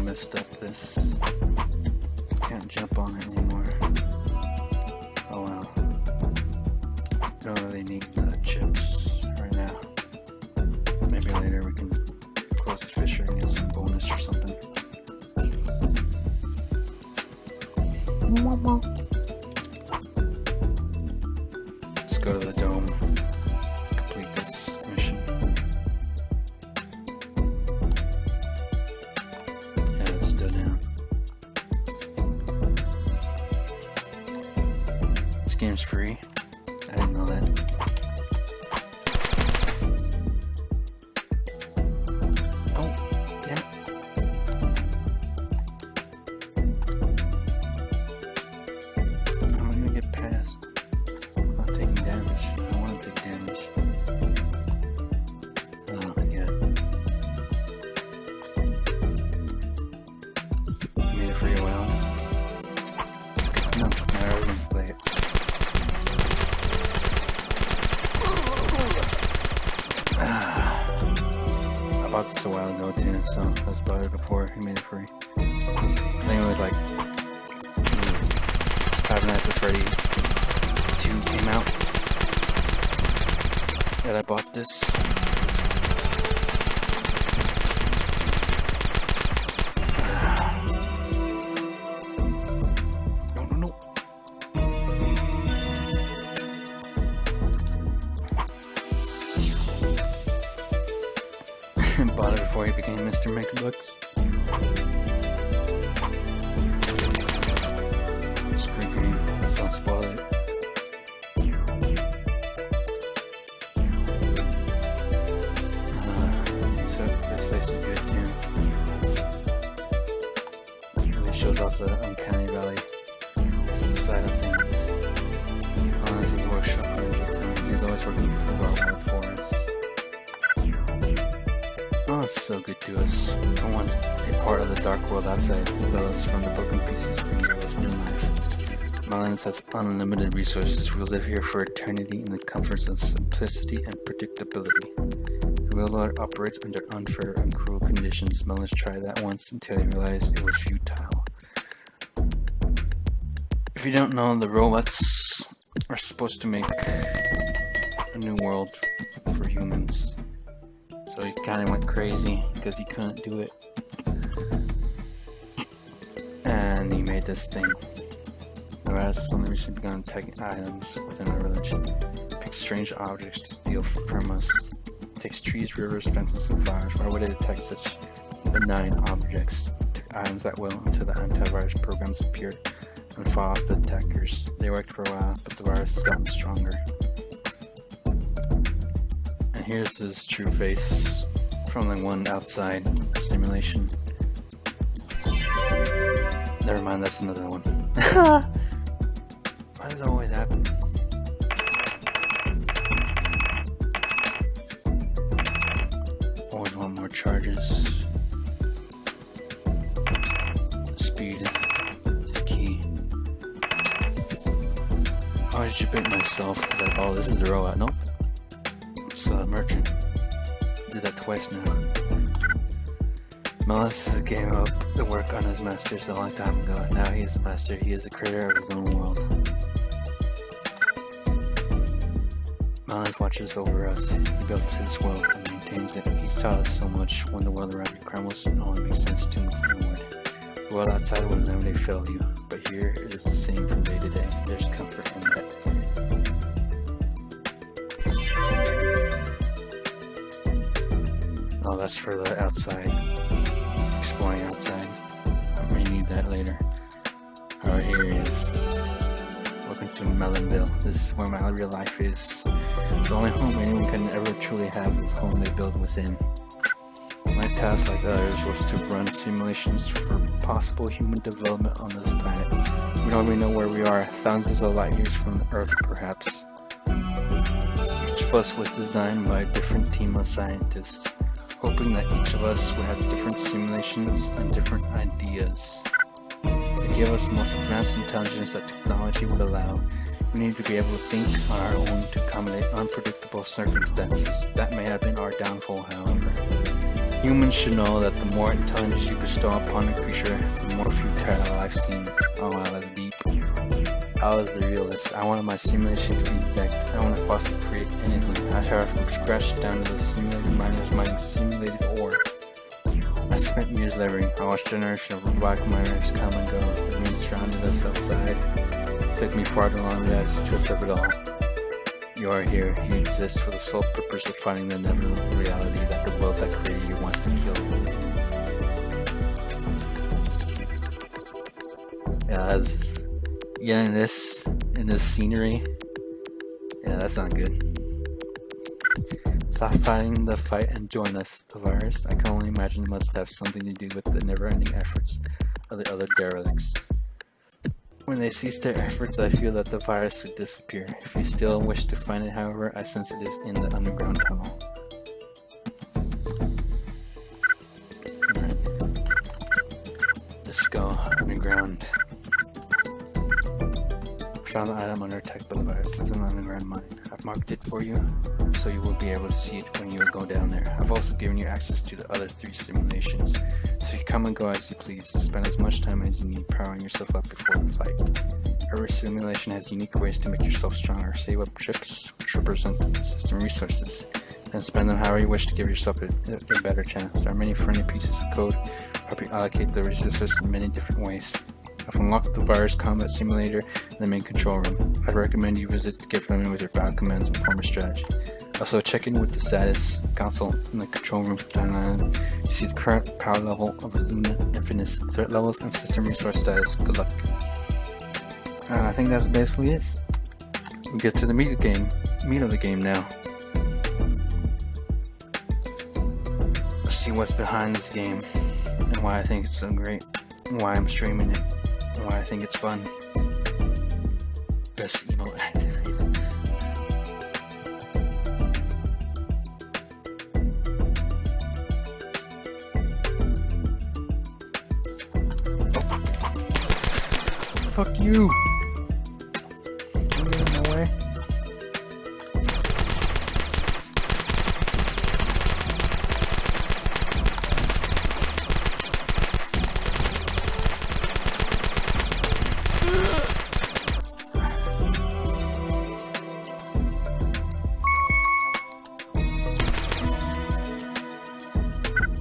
messed up this. Can't jump on it anymore. Oh well. Don't really need the chips right now. Maybe later we can close the fisher and get some bonus or something. Let's go to the dome. Complete this mission. Yeah, it's still down. This game's free. I didn't know that. Oh, yeah. How am I gonna get past without taking damage? I don't want to take damage. Oh, yeah. Made it for a while. It's good to know. Now we're gonna play it. I bought this a while ago too, so I was bought it before he made it free. I think it was like Five Nights at Freddy 2 came out that I bought this. No. Bought it before he became Mr. Makerbooks. It's pretty green. Don't spoil it. So this place is good too. It really shows off the Uncanny Valley side of things. Oh, this is a workshop manager town. He's always working for Wildwood Forest. Oh, it's so good to us. For once a part of the dark world outside, he built us from the broken pieces and gave us new life. Malins has unlimited resources. We'll live here for eternity in the comforts of simplicity and predictability. The Wildwood operates under unfair and cruel conditions. Malins tried that once until he realized it was futile. If you don't know, the robots are supposed to make a new world for humans. So he kind of went crazy because he couldn't do it. And he made this thing. Whereas it's only recently begun tagging items within our village. Picks strange objects to steal from us. Takes trees, rivers, fences, and flowers. Why would it detect such benign objects? Took items at will until the antivirus programs appeared and fought off the attackers. They worked for a while, but the virus has gotten stronger. And here's his true face from the one outside simulation. Never mind, that's another one. Why does it always happen? Always want more charges. Speed is key. I always debate myself. It's like, oh, this is the robot. Nope. It's a merchant. Did that twice now. Melissa gave up the work on his masters a long time ago. Now he is the master. He is the creator of his own world. Melissa watches over us. He built his world and maintains it. He's taught us so much. When the world around you crumbles, it only makes sense to move forward. The world outside will inevitably fail you, but here it is the same from day to day. There's comfort in that. Oh, that's for the outside. Exploring outside. I may need that later. Alright, here he is. Welcome to Melonville. This is where my real life is. The only home anyone can ever truly have is the home they build within. My task, like others, was to run simulations for possible human development on this planet. We don't even know where we are, thousands of light years from the Earth, perhaps. Each of us was designed by a different team of scientists, hoping that each of us would have different simulations and different ideas. To give us the most advanced intelligence that technology would allow, we need to be able to think on our own to accommodate unpredictable circumstances. That may have been our downfall, however. Humans should know that the more intelligence you bestow upon a creature, the more futile life seems. Oh wow, that's deep. I was the realist. I wanted my simulation to be exact. I wanted to possibly create anything. I started from scratch down to the simulated miners mining simulated ore. I spent years laboring. I watched generations of robotic miners come and go. The wind surrounded us outside. It took me far too long to realize the truth of it all. You are here. You exist for the sole purpose of finding the inevitable reality that the world that created you wants to kill you. Yeah, in this scenery, yeah, that's not good. Stop fighting the fight and join us, the virus. I can only imagine it must have something to do with the never-ending efforts of the other derelicts. When they cease their efforts, I feel that the virus would disappear. If you still wish to find it, however, I sense it is in the underground tunnel. Alright. Let's go underground. Found the item under attack by the virus. It's an underground mine. I've marked it for you, so you will be able to see it when you go down there. I've also given you access to the other 3 simulations, so you come and go as you please. Spend as much time as you need powering yourself up before the fight. Every simulation has unique ways to make yourself stronger. Save up chips, which represent system resources, then spend them however you wish to give yourself a better chance. There are many friendly pieces of code helping allocate the resources in many different ways. I've unlocked the virus combat simulator in the main control room. I'd recommend you visit to get familiar with your battle commands and form a strategy. Also, check in with the status console in the control room for timeline. You see the current power level of the Luna Infinite's threat levels and system resource status. Good luck. I think that's basically it. We get to the meat of the game now. Let's see what's behind this game and why I think it's so great, and why I'm streaming it. Why I think it's fun. Best emote activated. Oh. Fuck you! Don't get in my way.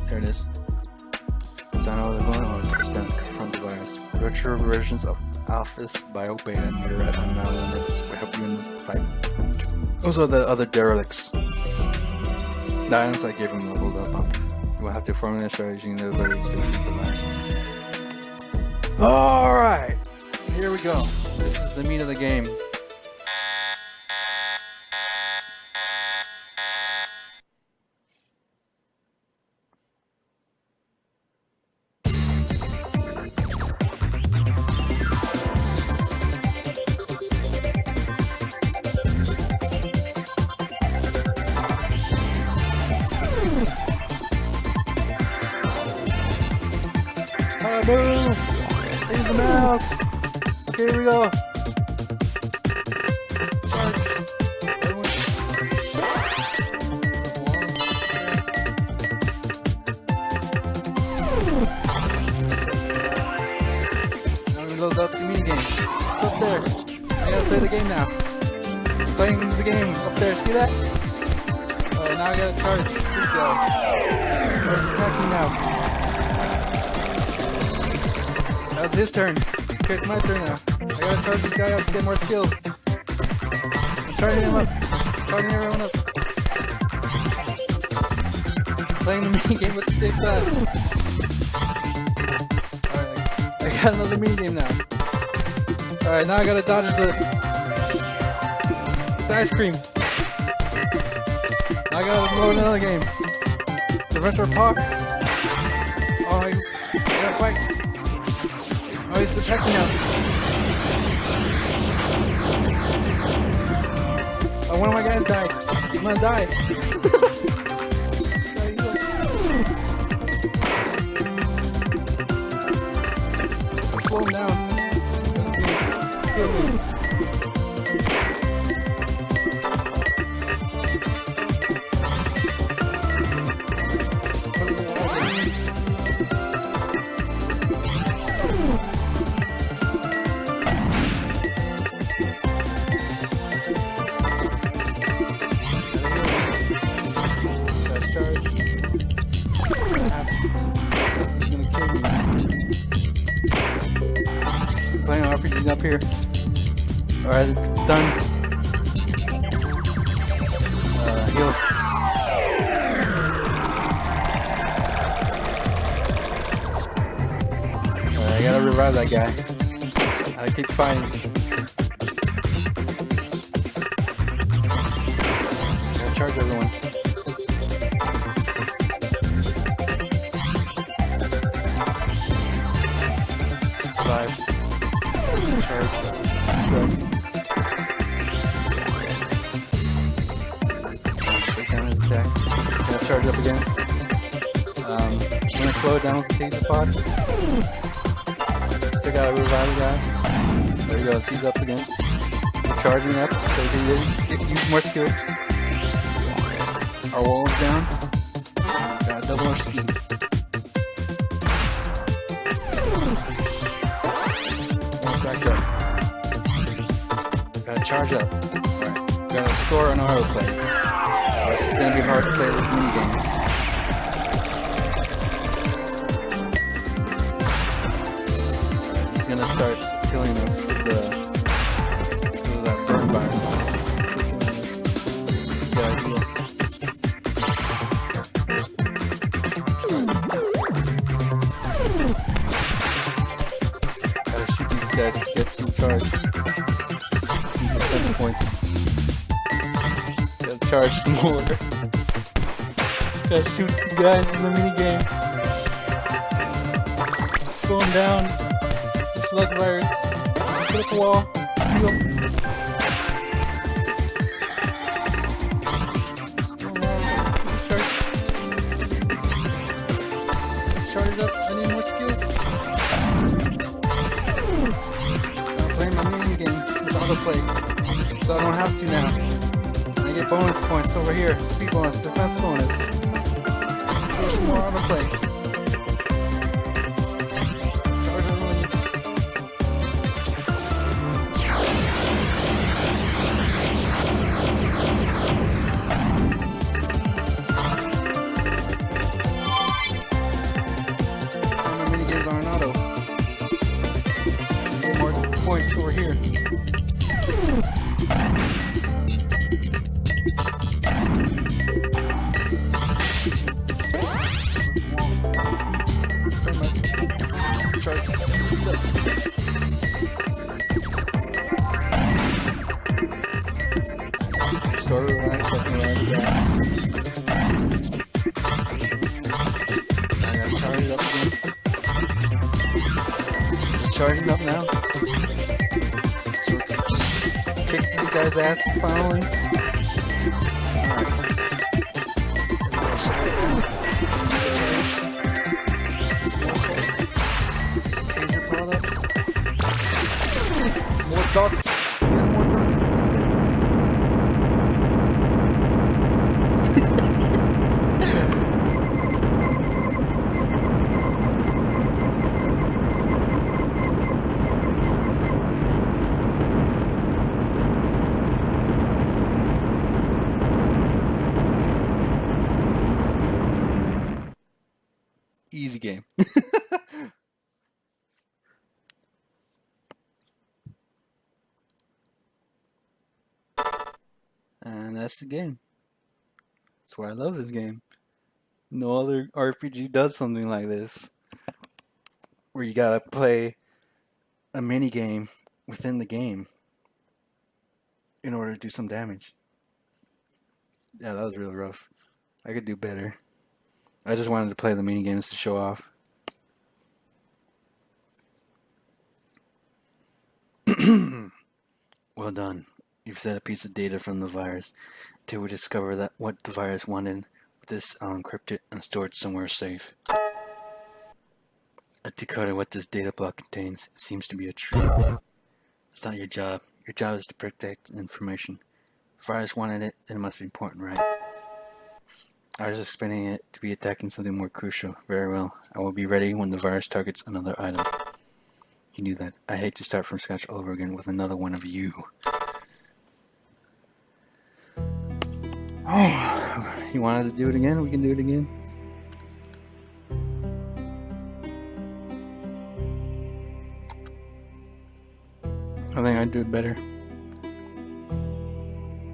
There it is. Sign over the vulnerable to stand to confront the virus. Virtual versions of Alphys, Bio, Beta, and Murat are now limited will help you in the fight. Those are the other derelicts. The items I gave them leveled up. You will have to formulate a strategy and the ability to defeat the virus. Alright! Here we go. This is the meat of the game. Move! Use the mouse! Okay, here we go! Charge! Now we load up the minigame. It's up there! I gotta play the game now. I'm playing the game up there, see that? Alright, now I gotta charge this guy. Where's attacking now? That was his turn. Okay, it's my turn now. I gotta charge this guy up to get more skills. I'm charging him up. Charging everyone up. Playing the minigame at the same time. Alright, I got another minigame now. Alright, now I gotta dodge the ice cream. Now I gotta load another game. The retro park. Oh, I gotta fight. Oh, he's attacking now. Oh, one of my guys died. I'm gonna die. Slow him down. Kill me. playing RPGs up here. Alright, done. Heal. I gotta revive that guy. I keep fighting. Gotta charge everyone. Five. Charge. Good. Take down his attack. Gotta charge up again. I'm gonna slow it down with the taser pod. Still gotta revive the guy. There he goes, he's up again. Charging up so he can use more skills. Our wall's down. Gotta double our speed. Let's back up. Gotta charge up. Alright. Gotta store an autoplay. This is gonna be hard to play these mini games. He's gonna start killing us with that burn virus. Yeah, heal. Gotta shoot these guys to get some charge. Some defense points. Gotta charge some more. Gotta shoot the guys in the minigame. Slow them down. It's a slug virus. Put up a wall. Heal. Charge up. I need more skills. I'm playing my minigame with autoplay. So I don't have to now. I get bonus points over here. Speed bonus, defense bonus. There's some more autoplay. Over here. Starter line, second line, back. I gotta charge it up again. Just charging up now. Kicks this guy's ass finally. Alright. Let's go shot. Some more shot. Some taser pod up. More dots. And more dots. And he's dead. Easy game. And that's the game. That's why I love this game. No other RPG does something like this. Where you gotta play a mini game within the game in order to do some damage. Yeah, that was really rough. I could do better. I just wanted to play the mini games to show off. Well done. You've set a piece of data from the virus till we discover that what the virus wanted with this unencrypted and stored somewhere safe. I decoded what this data block contains. It seems to be a tree. It's not your job. Your job is to protect the information. If the virus wanted it, then it must be important, right? I was expecting it to be attacking something more crucial. Very well. I will be ready when the virus targets another item. You knew that. I hate to start from scratch all over again with another one of you. Oh, you wanted to do it again? We can do it again. I think I'd do it better.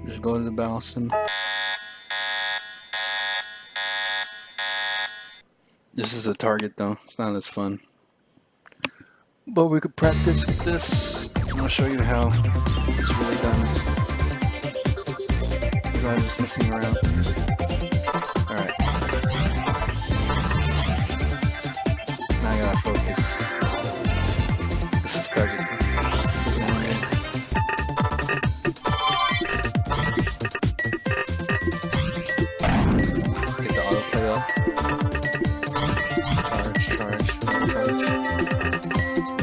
Just go to the Ballison. This is a target though, it's not as fun. But we could practice with this. I'll show you how it's really done. Because I was messing around. Alright. Now I gotta focus. This is target. This is animated. Get the autoplay up. Charge.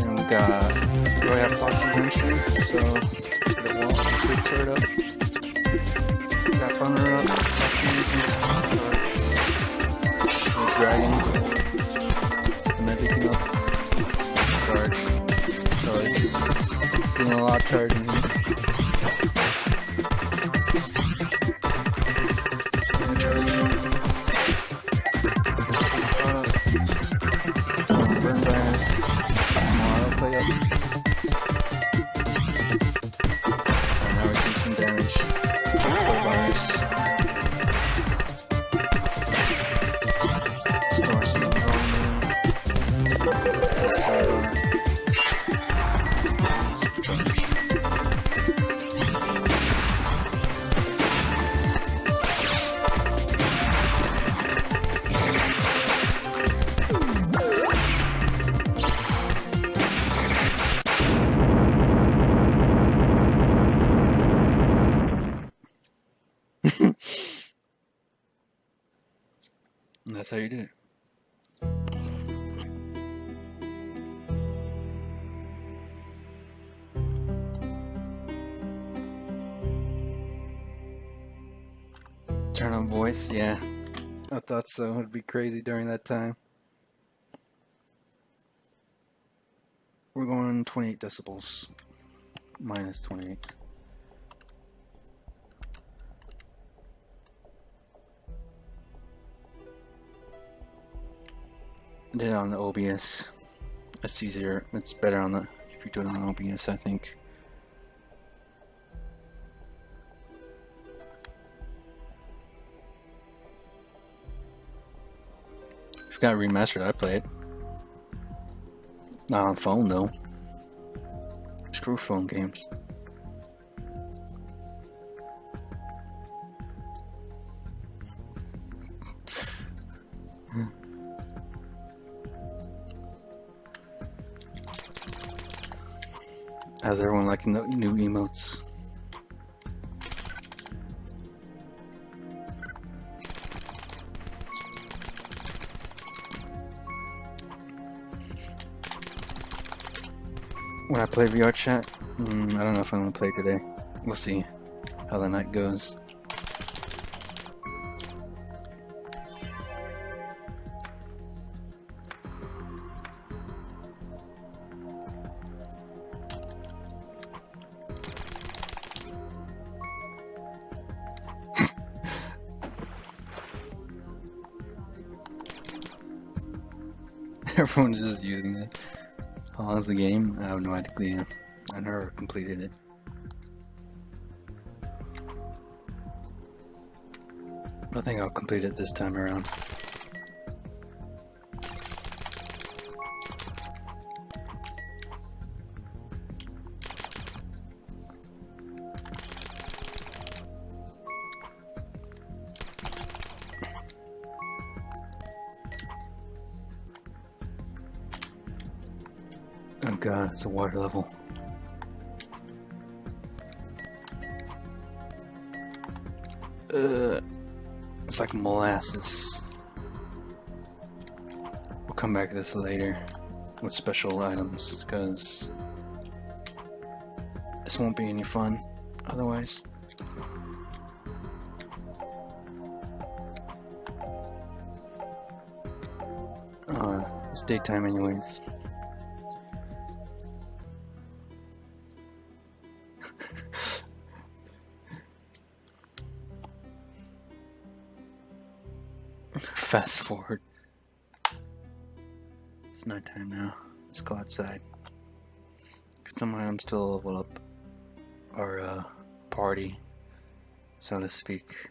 And we already have clocks eventually, so let's get a wall, quick turret up. Got runner up, action using charge. We're dragging. And then picking up. Charge. Getting a lot of charge in here. And that's how you do it. Turn on voice, yeah. I thought so. It'd be crazy during that time. We're going 28 decibels. Minus 28. I did it on the OBS. It's easier. It's better on the if you do it on OBS, I think. If it got remastered, I play it. Not on phone though. Screw phone games. How's everyone liking the new emotes? When I play VR chat, I don't know if I'm gonna play today. We'll see how the night goes. Everyone's just using it. How long is the game? I have no idea. I never completed it. I think I'll complete it this time around. Oh god, it's a water level. It's like molasses. We'll come back to this later with special items, because this won't be any fun otherwise. It's daytime anyways. Fast forward. It's nighttime now. Let's go outside. Get some items to level up our party, so to speak.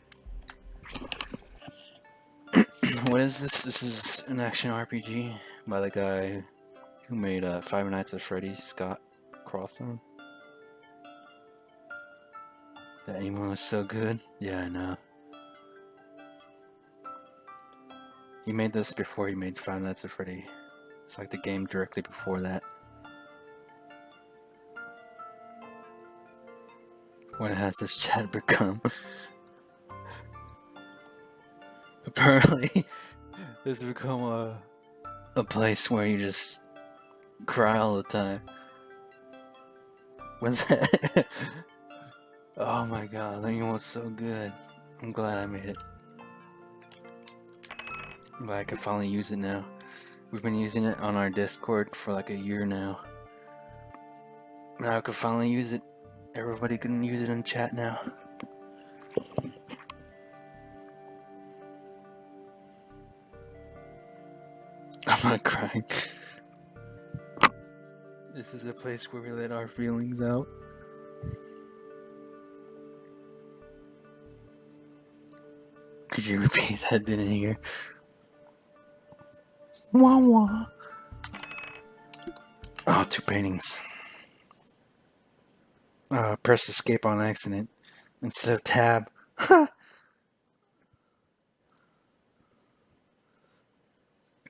What is this? This is an action RPG by the guy who made Five Nights at Freddy, Scott Cawthon. That emo was so good. Yeah, I know. He made this before he made Five Nights at Freddy. It's like the game directly before that. What has this chat become? Apparently, this has become a place where you just cry all the time. When's that? Oh my god, that game was so good. I'm glad I made it. I'm glad I can finally use it now. We've been using it on our Discord for like a year now. Now I can finally use it. Everybody can use it in chat now. I'm not crying. This is a place where we let our feelings out. Could you repeat that? Didn't hear. Wah wah. Oh, 2 paintings. Press escape on accident instead of tab.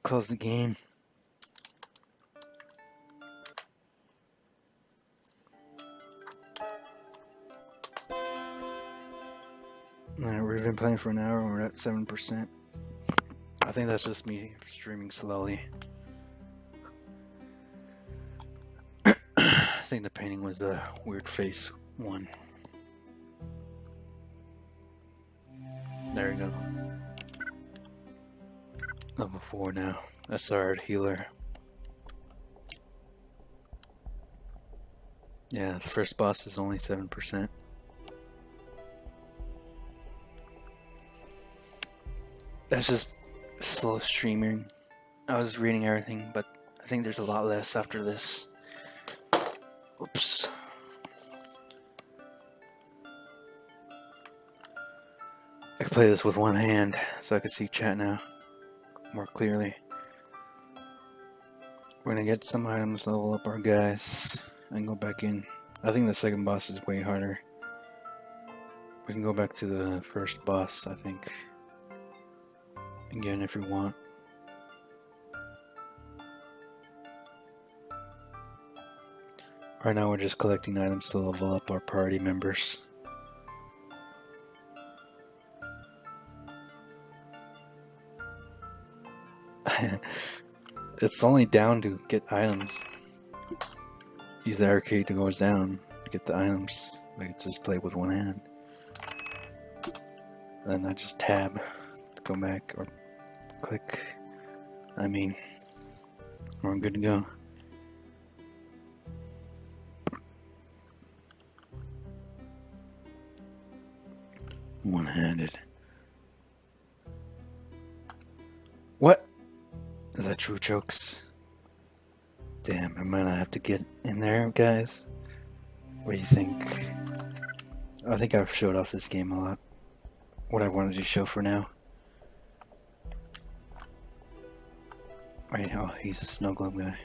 Close the game. Alright, we've been playing for an hour and we're at 7%. I think that's just me streaming slowly. I think the painting was the weird face one. There we go. Level 4 now. That's our healer. Yeah, the first boss is only 7%. That's just slow streaming. I was reading everything, but I think there's a lot less after this. Oops. I can play this with one hand, so I can see chat now more clearly. We're gonna get some items, level up our guys, and go back in. I think the second boss is way harder. We can go back to the first boss, I think. Again, if you want. Right now we're just collecting items to level up our party members. It's only down to get items. Use the arcade to go down to get the items. I could just play with one hand. Then I just tab to go back or click. I mean, we're good to go. One-handed. What? Is that true, jokes? Damn, I might not have to get in there, guys. What do you think? I think I've showed off this game a lot. What I wanted to show for now. Wait, oh, he's a snow globe guy.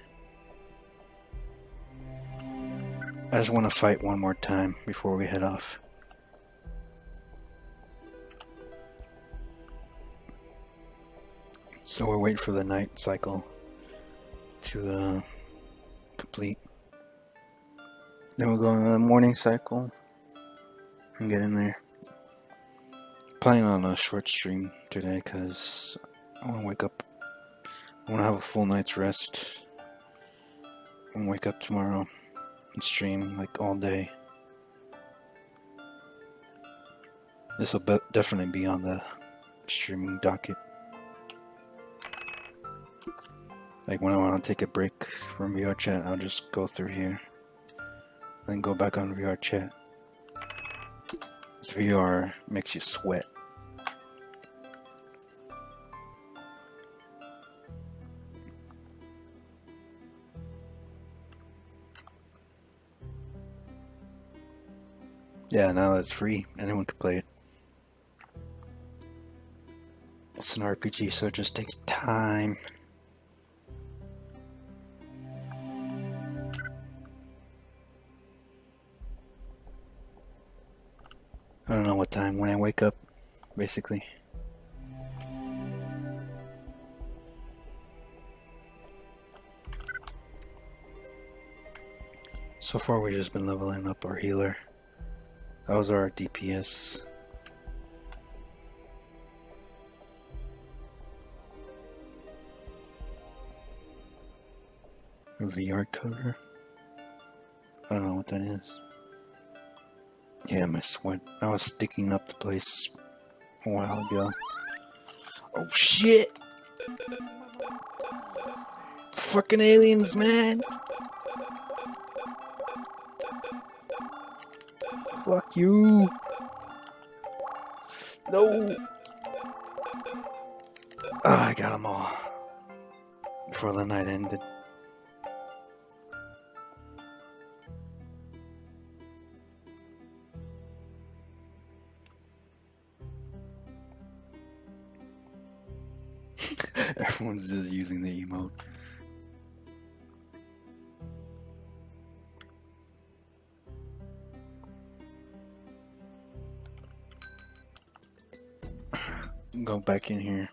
I just want to fight one more time before we head off. So we're waiting for the night cycle to complete. Then we'll go on the morning cycle and get in there. Planning on a short stream today because I want to wake up. I want to have a full night's rest and wake up tomorrow and stream like all day. This will definitely be on the streaming docket. Like when I want to take a break from VR chat, I'll just go through here, then go back on VR chat. This VR makes you sweat. Yeah, now that it's free, anyone can play it. It's an RPG, so it just takes time. I don't know what time, when I wake up, basically. So far we've just been leveling up our healer. That was our DPS. VR cover? I don't know what that is. Yeah, my sweat. I was sticking up the place a while ago. Oh shit! Fucking aliens, man! Fuck you! No! Oh, I got them all. Before the night ended. Everyone's just using the emote. Go back in here.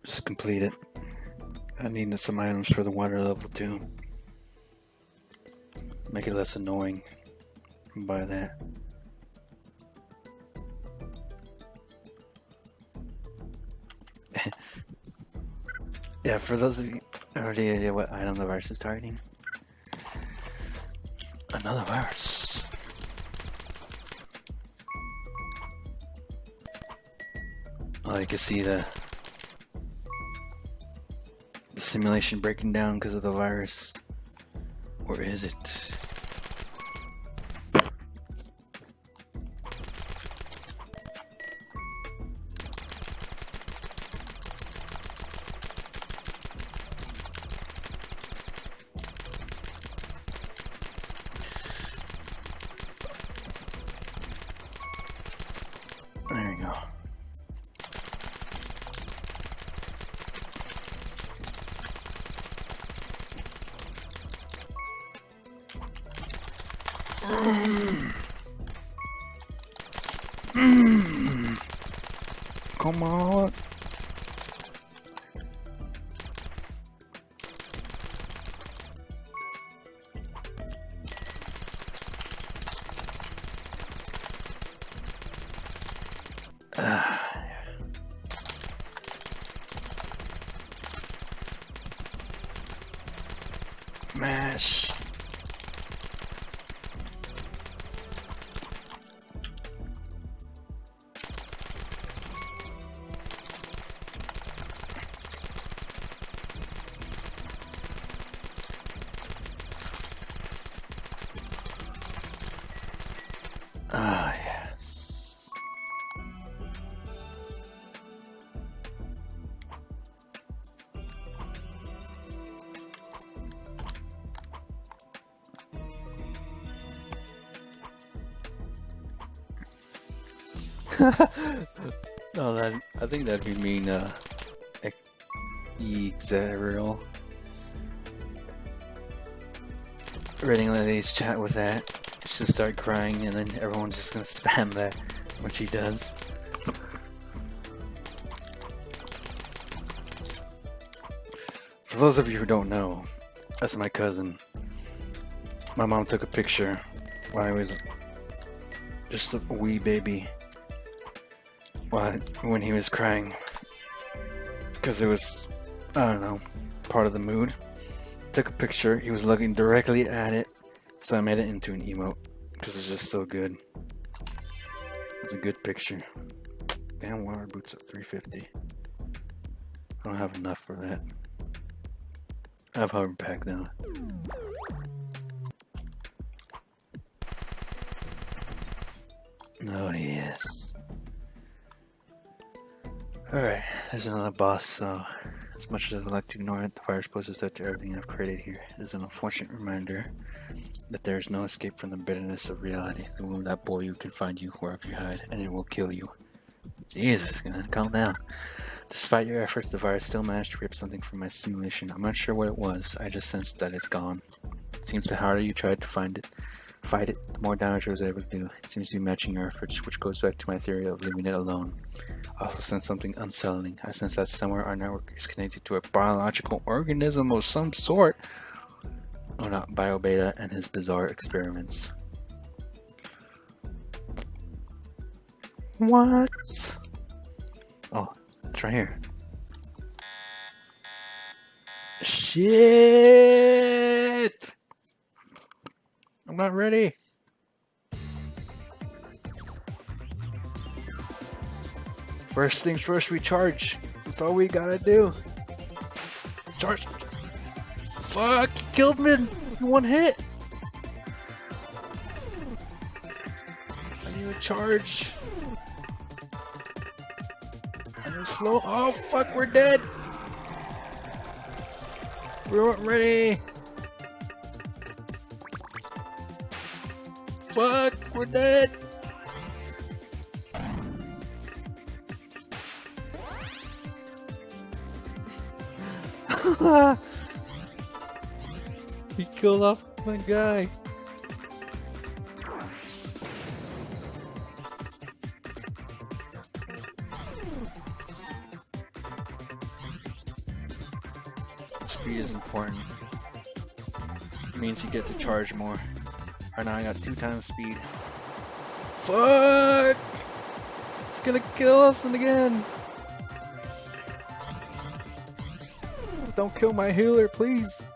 Just complete it. I need some items for the water level too. Make it less annoying. Buy that. Yeah, for those of you who already idea what item the virus is targeting. Another virus. Oh, you can see the simulation breaking down because of the virus. Where is it? There we go. Come on. Mash. Ah, yes. No, I think that'd be mean, Exarial. Reading Lily's chat with that. She'll start crying and then everyone's just gonna spam that when she does. For those of you who don't know, that's my cousin. My mom took a picture when I was just a wee baby. When he was crying. Because it was, I don't know, part of the mood. Took a picture, he was looking directly at it. So I made it into an emote. Because it's just so good. It's a good picture. Damn, water boots at 350. I don't have enough for that. I have hover pack though. Oh yes. Alright, there's another boss, so As much as I'd like to ignore it, the virus poses threat to everything I've created here. It is an unfortunate reminder that there is no escape from the bitterness of reality. The wound that bore you can find you wherever you hide, and it will kill you. Jesus, calm down. Despite your efforts, the virus still managed to rip something from my simulation. I'm not sure what it was. I just sensed that it's gone. It seems the harder you tried to fight it, the more damage it was able to do. It seems to be matching your efforts, which goes back to my theory of leaving it alone. I also sense something unsettling. I sense that somewhere our network is connected to a biological organism of some sort. Oh, not BioBeta and his bizarre experiments. What? Oh, it's right here. Shit! I'm not ready. First things first, we charge. That's all we gotta do. Charge. Fuck! You killed me in one hit. I need to charge. I need to slow. Oh fuck! We're dead. We weren't ready. Fuck! We're dead. He killed off my guy. Speed is important. It means you get to charge more. Right now I got 2 times speed. Fuck! It's gonna kill us again. Don't kill my healer, please.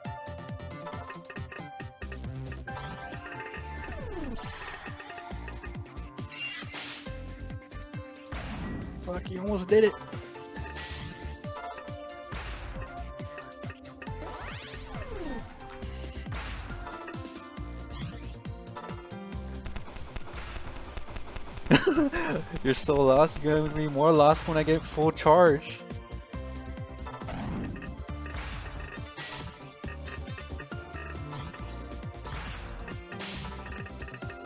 Fuck, you almost did it. You're so lost. You're gonna be more lost when I get full charge.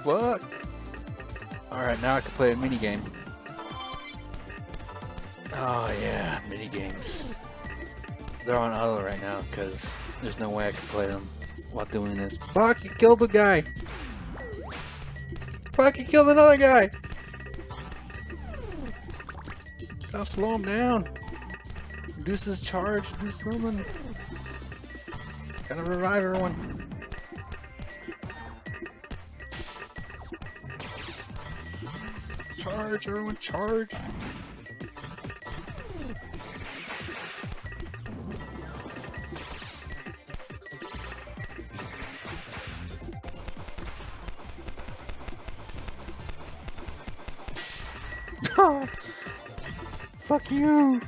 Fuck. Alright, now I can play a minigame. Oh yeah, minigames. They're on auto right now because there's no way I can play them while doing this. Fuck, you killed the guy! Fuck, you killed another guy! Gotta slow him down. Reduce his charge, do something. Gotta revive everyone. Charge, everyone, charge! Fuck you!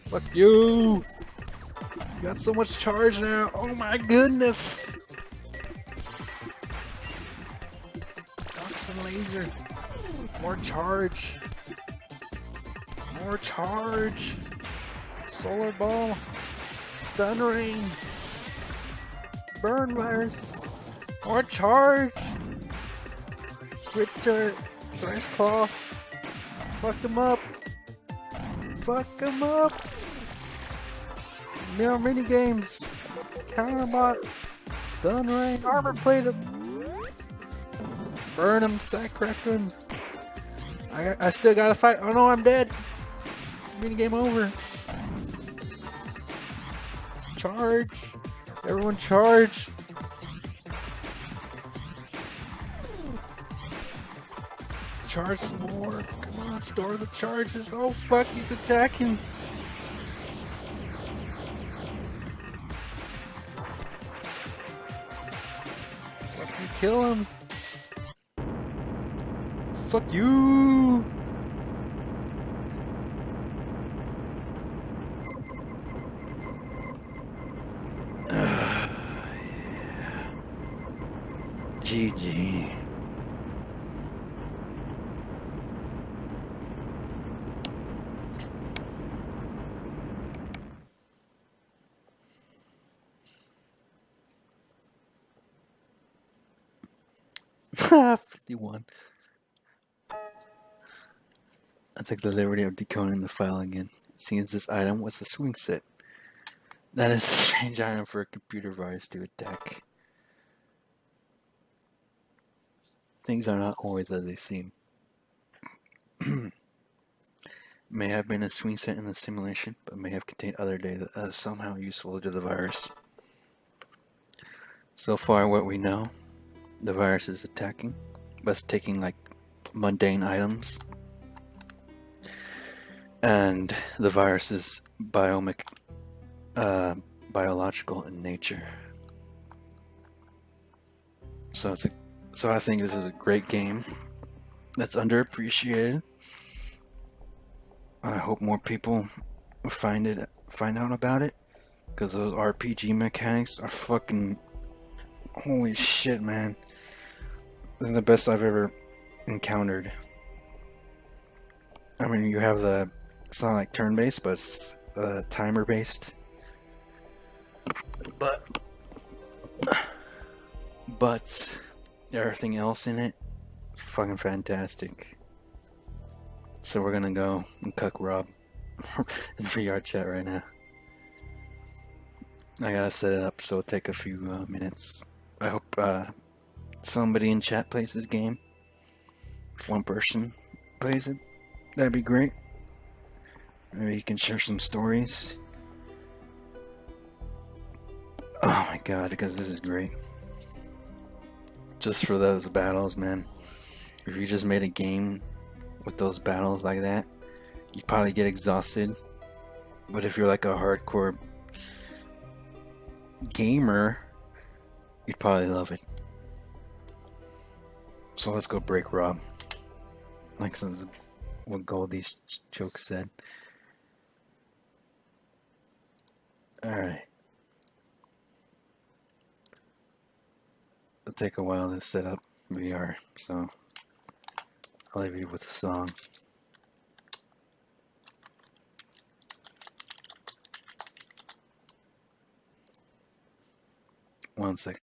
Fuck you! You got so much charge now. Oh my goodness! Toxin laser. More charge. More charge. Solar ball. Stun rain. Burn virus. More charge. Quick turret. Thrice claw. Fuck them up. Fuck them up. Now mini games. Counterbot. Stun rain. Armor plate him. Burn him. Sack crack him. I still gotta fight. Oh no, I'm dead. Mini game over. Charge. Everyone charge. Charge some more. Come on, store the charges. Oh fuck, he's attacking. Fucking kill him. Fuck you. Yeah. GG. 51. I took the liberty of decoding the file again. It seems this item was a swing set. That is a strange item for a computer virus to attack. Things are not always as they seem. May have been a swing set in the simulation, but may have contained other data that is somehow useful to the virus. So far, what we know, the virus is attacking, but it's taking like mundane items, and the virus is biological in nature. So I think this is a great game that's underappreciated. I hope more people find out about it, because those RPG mechanics are fucking holy shit, man. They're the best I've ever encountered. I mean, you have it's not like turn-based, but it's timer-based. But everything else in it, fucking fantastic. So we're gonna go and cuck Rob in VR chat right now. I gotta set it up, so it'll take a few minutes. I hope somebody in chat plays this game. If one person plays it, that'd be great. Maybe you can share some stories. Oh my god, because this is great. Just for those battles, man. If you just made a game with those battles like that, you'd probably get exhausted. But if you're like a hardcore gamer, you'd probably love it. So let's go break Rob. Like what Goldie's joke said. Alright. It'll take a while to set up VR, so I'll leave you with a song. One second.